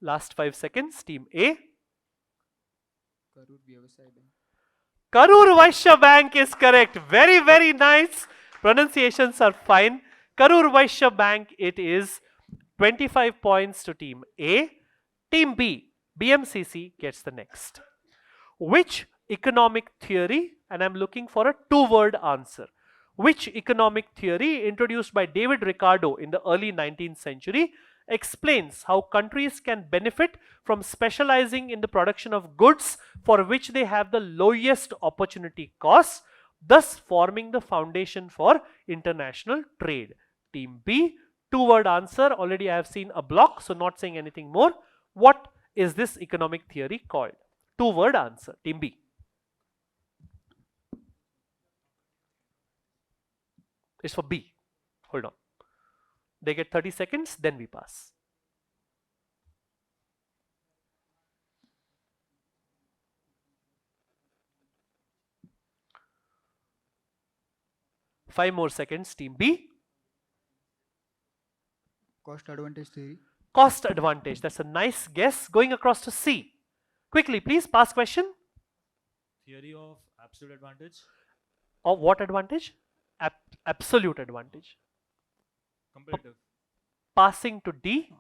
Last 5 seconds. Team A. Karur Vaishya Bank is correct. Very, very nice. Pronunciations are fine. Karur Vaishya Bank it is. 25 points to team A. Team B, BMCC gets the next. Which economic theory, and I'm looking for a 2-word answer. Which economic theory introduced by David Ricardo in the early 19th century explains how countries can benefit from specializing in the production of goods for which they have the lowest opportunity costs, thus forming the foundation for international trade? Team B, 2-word answer. Already I have seen a block, so not saying anything more. What is this economic theory called? 2-word answer. Team B. It's for B. Hold on. They get 30 seconds, then we pass. Five more seconds. Team B. Cost advantage theory. Cost advantage. That's a nice guess. Going across to C. Quickly, please. Pass question. Theory of absolute advantage. Of what advantage? Absolute advantage. Comparative. Passing to D.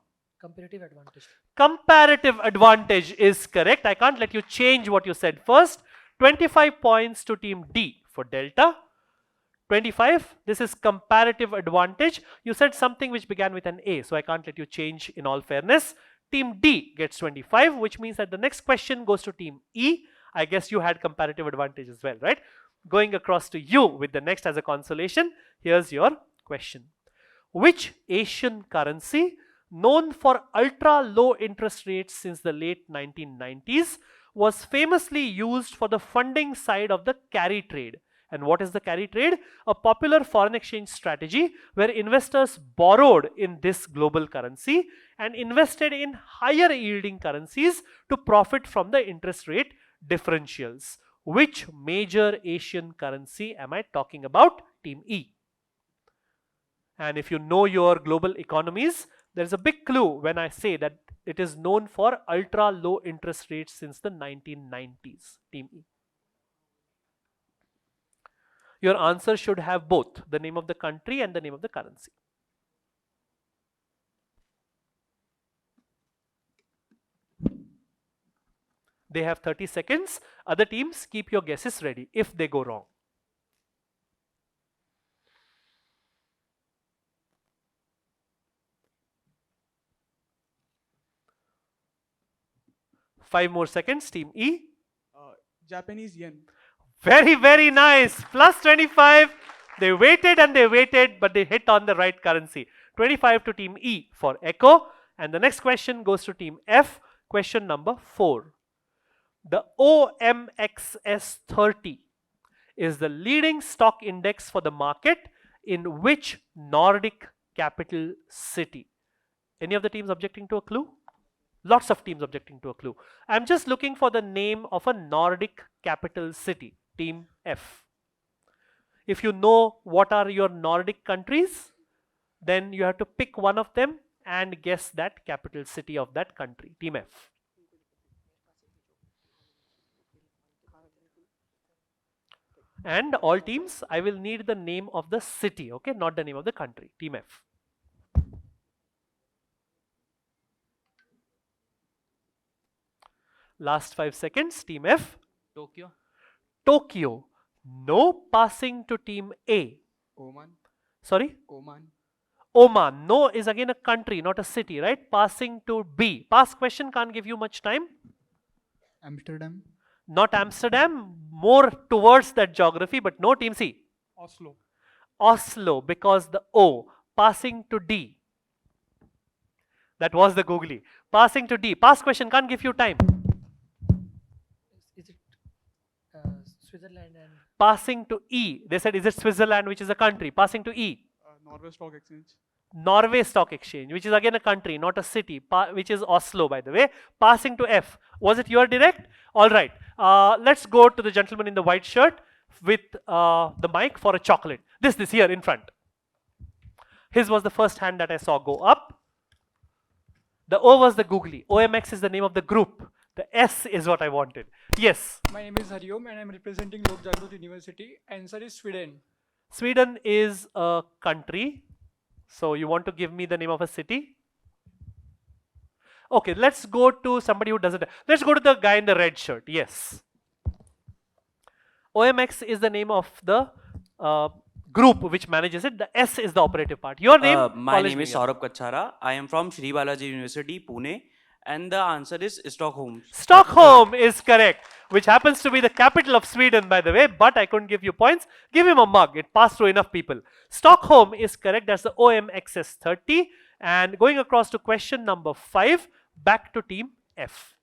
Comparative advantage. Comparative advantage is correct. I can't let you change what you said first. 25 points to team D for Delta. 25. This is comparative advantage. You said something which began with an A, so I can't let you change in all fairness. Team D gets 25, which means that the next question goes to team E. I guess you had comparative advantage as well, right? Going across to you with the next as a consolation. Here's your question. Which Asian currency, known for ultra low interest rates since the late 1990s, was famously used for the funding side of the carry trade? And what is the carry trade? A popular foreign exchange strategy where investors borrowed in this global currency and invested in higher yielding currencies to profit from the interest rate differentials. Which major Asian currency am I talking about? Team E. And if you know your global economies, there's a big clue when I say that it is known for ultra low interest rates since the 1990s. Team E. Your answer should have both the name of the country and the name of the currency. They have 30 seconds. Other teams, keep your guesses ready if they go wrong. 5 more seconds. Team E. Japanese yen. Very, very nice. Plus 25. They waited and they waited, but they hit on the right currency. 25 to Team E for Echo. And the next question goes to Team F. Question number 4. The OMXS30 is the leading stock index for the market in which Nordic capital city? Any of the teams objecting to a clue? Lots of teams objecting to a clue. I'm just looking for the name of a Nordic capital city. Team F. If you know what are your Nordic countries, then you have to pick one of them and guess that capital city of that country. Team F. And all teams, I will need the name of the city, okay, not the name of the country. Team F. Last 5 seconds. Team F. Tokyo. Tokyo. No. Passing to Team A. Oman. Sorry? Oman. Oman. No is again a country, not a city, right? Passing to B. Past question can't give you much time. Amsterdam. Not Amsterdam, more towards that geography, but no. Team C. Oslo. Oslo, because the O. Passing to D. That was the googly. Passing to D. Past question can't give you time. Is it Switzerland and Passing to E. They said, is it Switzerland, which is a country? Passing to E. Norway Stock Exchange. Norway Stock Exchange, which is again a country, not a city, which is Oslo, by the way. Passing to F. Was it your direct? All right. Let's go to the gentleman in the white shirt with the mic for a chocolate. This here in front. His was the first hand that I saw go up. The O was the googly. OMX is the name of the group. The S is what I wanted. Yes. My name is Hariom and I am representing Lok Jagrut University. Answer is Sweden. Sweden is a country. So you want to give me the name of a city? Okay, let's go to somebody who doesn't. Let's go to the guy in the red shirt. Yes. OMX is the name of the group which manages it. The S is the operative part. Your name? My name is Saurabh Kachara. I am from Sri Balaji University, Pune. And the answer is Stockholm. Stockholm is correct, which happens to be the capital of Sweden, by the way, but I couldn't give you points. Give him a mug. It passed through enough people. Stockholm is correct. That's the OMXS30. And going across to question number 5, back to Team F.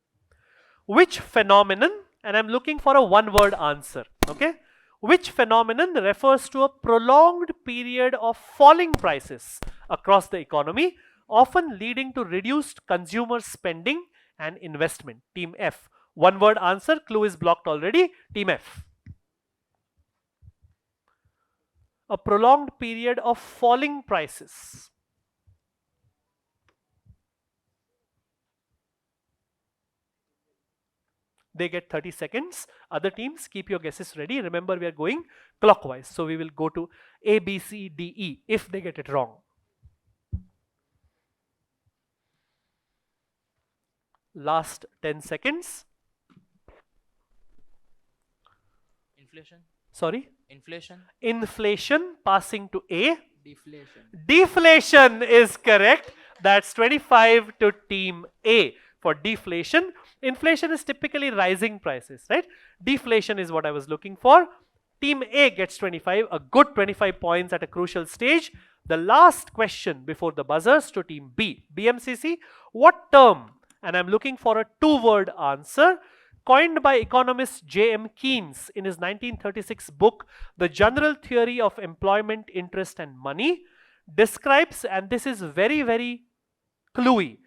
Which phenomenon, and I'm looking for a one-word answer, okay? Which phenomenon refers to a prolonged period of falling prices across the economy, often leading to reduced consumer spending and investment? Team F. One word answer. Clue is blocked already. Team F. A prolonged period of falling prices. They get 30 seconds. Other teams, keep your guesses ready. Remember, we are going clockwise. So we will go to A, B, C, D, E if they get it wrong. Last 10 seconds. Inflation. Sorry? Inflation. Inflation, passing to A. Deflation. Deflation is correct. That's 25 to Team A for deflation. Inflation is typically rising prices, right? Deflation is what I was looking for. Team A gets 25, a good 25 points at a crucial stage. The last question before the buzzers to Team B. BMCC, what term? And I'm looking for a two-word answer. Coined by economist J.M. Keynes in his 1936 book, The General Theory of Employment, Interest and Money, describes, and this is very, very cluey,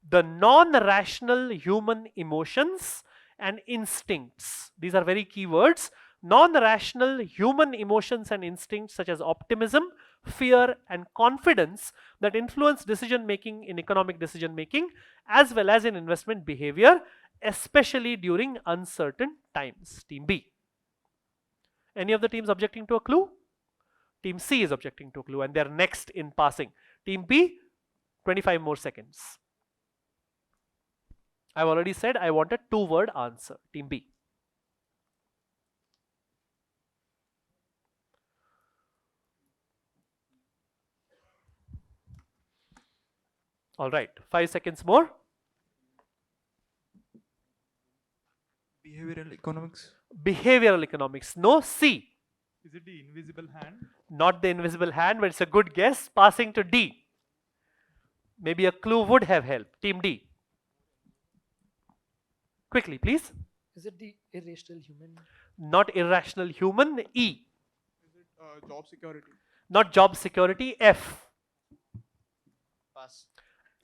the non-rational human emotions and instincts. These are very key words. Non-rational human emotions and instincts such as optimism, fear and confidence that influence decision making in economic decision making as well as in investment behavior, especially during uncertain times. Team B. Any of the teams objecting to a clue? Team C is objecting to a clue and they're next in passing. Team B, 25 more seconds. I've already said I want a two-word answer. Team B. All right, 5 seconds more. Behavioral economics. Behavioral economics. No. C. Is it the invisible hand? Not the invisible hand, but it's a good guess. Passing to D. Maybe a clue would have helped. Team D. Quickly, please. Is it the irrational human? Not irrational human. E. Is it job security? Not job security. F. Pass.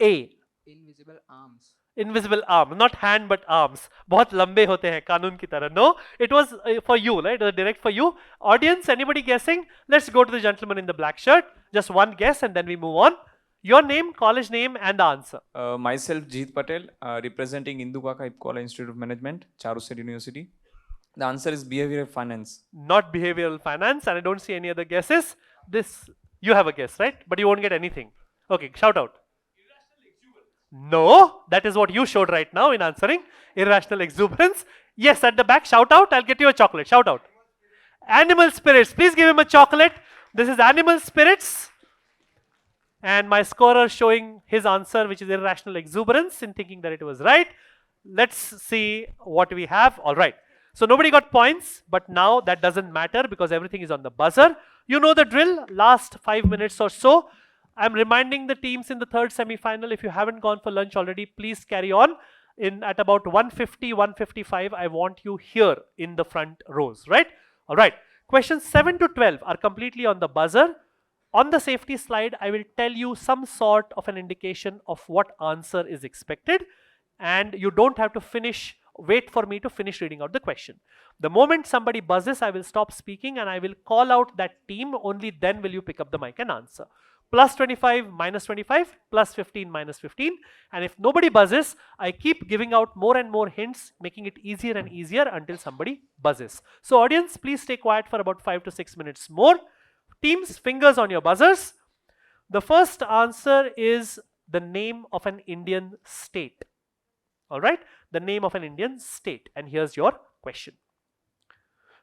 A. Invisible arms. Invisible arm, not hand but arms. बहुत लंबे होते हैं कानून की तरह. No, it was for you, right? It was direct for you. Audience, anybody guessing? Let's go to the gentleman in the black shirt. Just one guess and then we move on. Your name, college name and the answer. Myself, Jeet Patel, representing Indu Kaka Ipkola Institute of Management, Charu State University. The answer is behavioral finance. Not behavioral finance, and I don't see any other guesses. This, you have a guess, right? But you won't get anything. Okay, shout out. No, that is what you showed right now in answering. Irrational exuberance. Yes, at the back, shout out. I'll get you a chocolate. Shout out. Animal spirits. Please give him a chocolate. This is animal spirits. And my scorer showing his answer, which is irrational exuberance, in thinking that it was right. Let's see what we have. All right. So nobody got points, but now that doesn't matter because everything is on the buzzer. You know the drill. Last 5 minutes or so. I'm reminding the teams in the third semi-final, if you haven't gone for lunch already, please carry on. At about 1:50, 1:55, I want you here in the front rows, right? All right. Questions 7 to 12 are completely on the buzzer. On the safety slide, I will tell you some sort of an indication of what answer is expected. And you don't have to wait for me to finish reading out the question. The moment somebody buzzes, I will stop speaking and I will call out that team. Only then will you pick up the mic and answer. Plus 25, minus 25, plus 15, minus 15. And if nobody buzzes, I keep giving out more and more hints, making it easier and easier until somebody buzzes. So audience, please stay quiet for about 5 to 6 minutes more. Teams, fingers on your buzzers. The first answer is the name of an Indian state. All right, the name of an Indian state. And here's your question.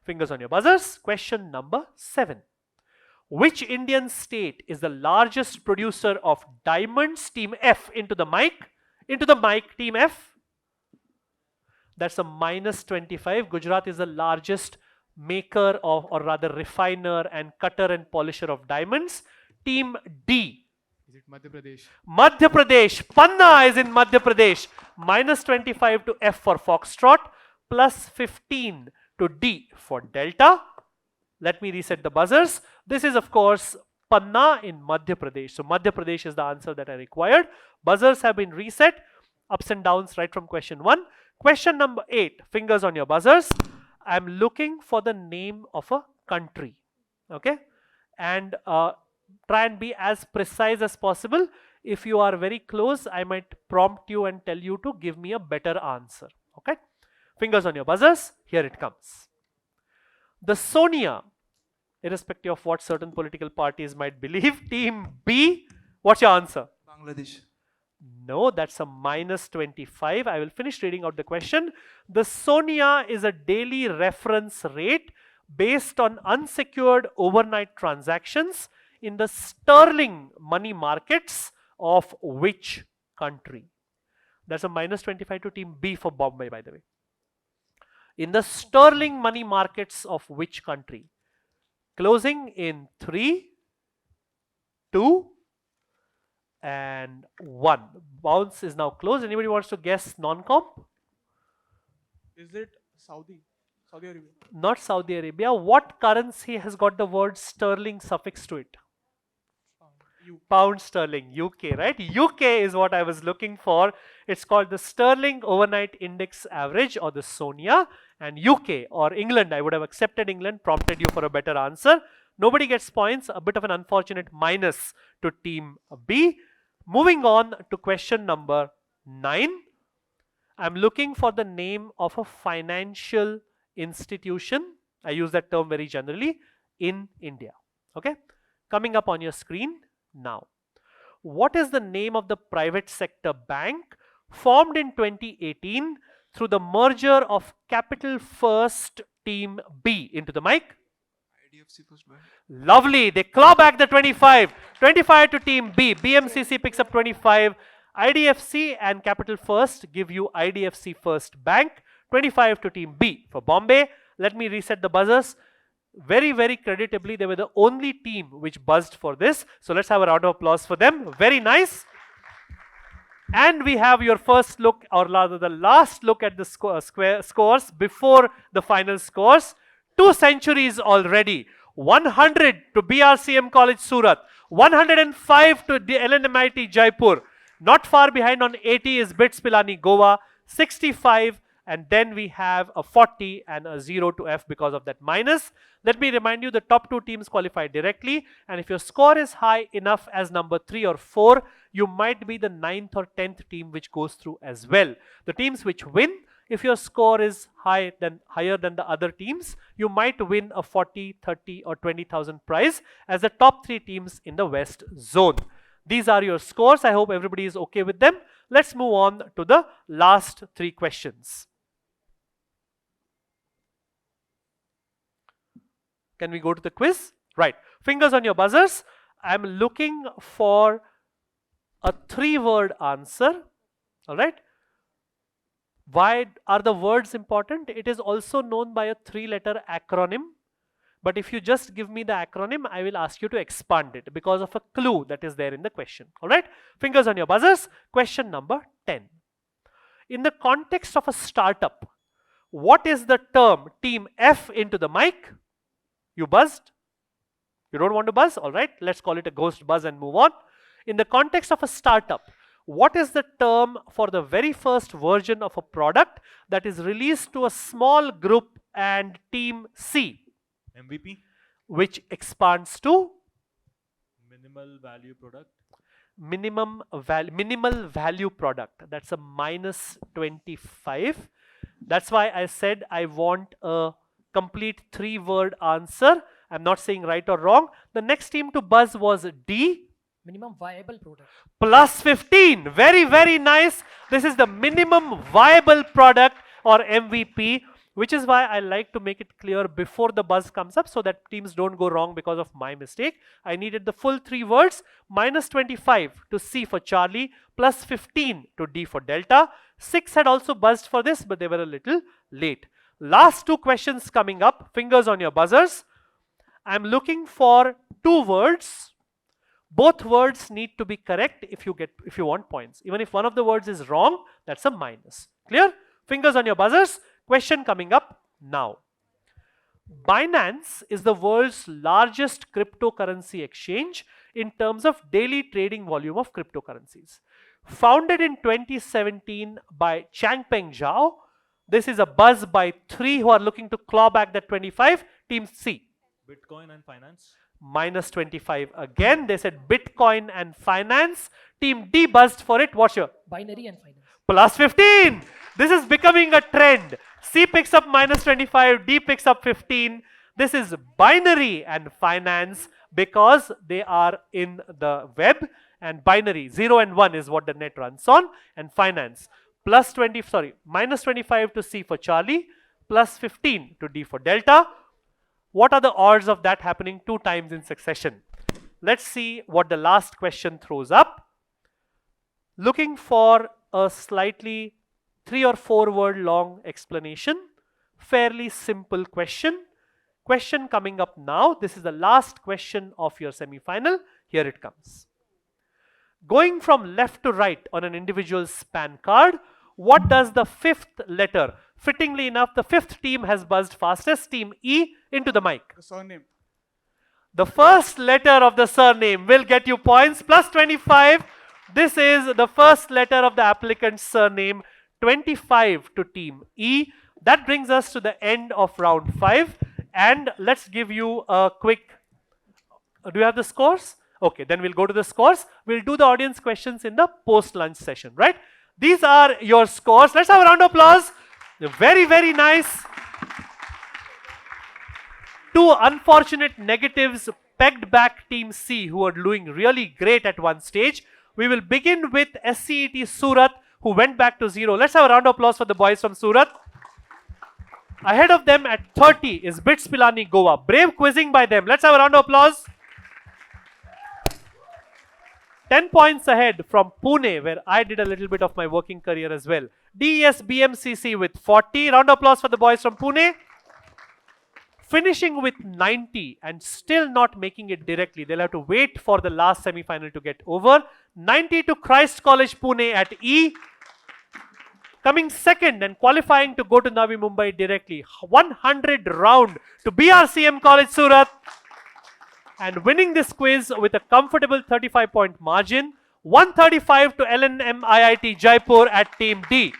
Fingers on your buzzers. Question number 7. Which Indian state is the largest producer of diamonds? Team F, into the mic. Into the mic, team F. That's a minus 25. Gujarat is the largest maker of, or rather refiner and cutter and polisher of diamonds. Team D. Is it Madhya Pradesh? Madhya Pradesh. Panna is in Madhya Pradesh. Minus 25 to F for Foxtrot. Plus 15 to D for Delta. Let me reset the buzzers. This is of course Panna in Madhya Pradesh. So Madhya Pradesh is the answer that I required. Buzzers have been reset. Ups and downs right from question 1. Question number 8. Fingers on your buzzers. I'm looking for the name of a country. Okay. And try and be as precise as possible. If you are very close, I might prompt you and tell you to give me a better answer. Okay. Fingers on your buzzers. Here it comes. The Sonia, irrespective of what certain political parties might believe. Team B, what's your answer? Bangladesh. No, that's a minus 25. I will finish reading out the question. The Sonia is a daily reference rate based on unsecured overnight transactions in the sterling money markets of which country? That's a minus 25 to team B for Bombay, by the way. In the sterling money markets of which country? Closing in 3, 2, and 1. Bounce is now closed. Anybody wants to guess non-comp? Is it Saudi Arabia? Not Saudi Arabia. What currency has got the word sterling suffix to it? Pound sterling, UK, right? UK is what I was looking for. It's called the Sterling Overnight Index Average, or the SONIA. And UK or England, I would have accepted England, prompted you for a better answer. Nobody gets points. A bit of an unfortunate minus to team B. Moving on to question number 9. I'm looking for the name of a financial institution. I use that term very generally in India. Okay. Coming up on your screen now. What is the name of the private sector bank formed in 2018 through the merger of Capital First Team B? Into the mic. IDFC First Bank. Lovely. They claw back the 25. 25 to team B. BMCC picks up 25. IDFC and Capital First give you IDFC First Bank. 25 to team B. For Bombay, let me reset the buzzers. Very, very creditably, they were the only team which buzzed for this. So let's have a round of applause for them. Very nice. And we have your first look, or rather the last look at the scores before the final scores. 2 centuries already. 100 to BRCM College Surat. 105 to the LNMIT Jaipur. Not far behind on 80 is BITS Pilani Goa. 65, and then we have a 40 and a 0 to F because of that minus. Let me remind you, the top 2 teams qualify directly, and if your score is high enough as number 3 or 4, you might be the 9th or 10th team which goes through as well. The teams which win, if your score is higher than the other teams, you might win a 40, 30 or 20,000 prize as the top 3 teams in the West zone. These are your scores. I hope everybody is okay with them. Let's move on to the last 3 questions. Can we go to the quiz? Right. Fingers on your buzzers. I'm looking for a 3-word answer. All right. Why are the words important? It is also known by a 3-letter acronym. But if you just give me the acronym, I will ask you to expand it because of a clue that is there in the question. All right. Fingers on your buzzers. Question number 10. In the context of a startup, what is the term team F into the mic? You buzzed? You don't want to buzz? All right. Let's call it a ghost buzz and move on. In the context of a startup, what is the term for the very first version of a product that is released to a small group and team C? MVP. Which expands to? Minimal value product. Minimal value product. That's a minus 25. That's why I said I want a complete 3-word answer. I'm not saying right or wrong. The next team to buzz was D. Minimum viable product. Plus 15. Very, very nice. This is the minimum viable product or MVP, which is why I like to make it clear before the buzz comes up so that teams don't go wrong because of my mistake. I needed the full 3 words. Minus 25 to C for Charlie, plus 15 to D for Delta. 6 had also buzzed for this, but they were a little late. Last 2 questions coming up. Fingers on your buzzers. I'm looking for 2 words. Both words need to be correct if you want points. Even if one of the words is wrong, that's a minus. Clear? Fingers on your buzzers. Question coming up now. Binance is the world's largest cryptocurrency exchange in terms of daily trading volume of cryptocurrencies. Founded in 2017 by Changpeng Zhao. This is a buzz by 3 who are looking to claw back that 25. Team C. Bitcoin and finance. Minus 25 again. They said Bitcoin and finance. Team D buzzed for it. What's your? Binary and finance. Plus 15. This is becoming a trend. C picks up minus 25. D picks up 15. This is binary and finance because they are in the web, and binary 0 and 1 is what the net runs on, and finance minus 25 to C for Charlie, plus 15 to D for Delta. What are the odds of that happening 2 times in succession? Let's see what the last question throws up. Looking for a slightly 3 or 4 word long explanation. Fairly simple question. Question coming up now. This is the last question of your semi-final. Here it comes. Going from left to right on an individual's PAN card, what does the 5th letter? Fittingly enough, the 5th team has buzzed fastest. Team E, into the mic. The surname. The first letter of the surname will get you points, plus 25. This is the first letter of the applicant's surname, 25 to team E. That brings us to the end of round 5. And let's give you a quick, do you have the scores? Okay, then we'll go to the scores. We'll do the audience questions in the post-lunch session, right? These are your scores. Let's have a round of applause. Very, very nice. 2 unfortunate negatives pegged back team C, who are doing really great at one stage. We will begin with SCET Surat, who went back to 0. Let's have a round of applause for the boys from Surat. Ahead of them at 30 is BITS Pilani Goa. Brave quizzing by them. Let's have a round of applause. 10 points ahead from Pune, where I did a little bit of my working career as well. DES BMCC with 40. Round of applause for the boys from Pune. Finishing with 90 and still not making it directly. They'll have to wait for the last semi-final to get over. 90 to Christ College Pune at E. Coming second and qualifying to go to Navi Mumbai directly. 100 round to BRCM College Surat. And winning this quiz with a comfortable 35-point margin. 135 to LNM IIT Jaipur at Team D.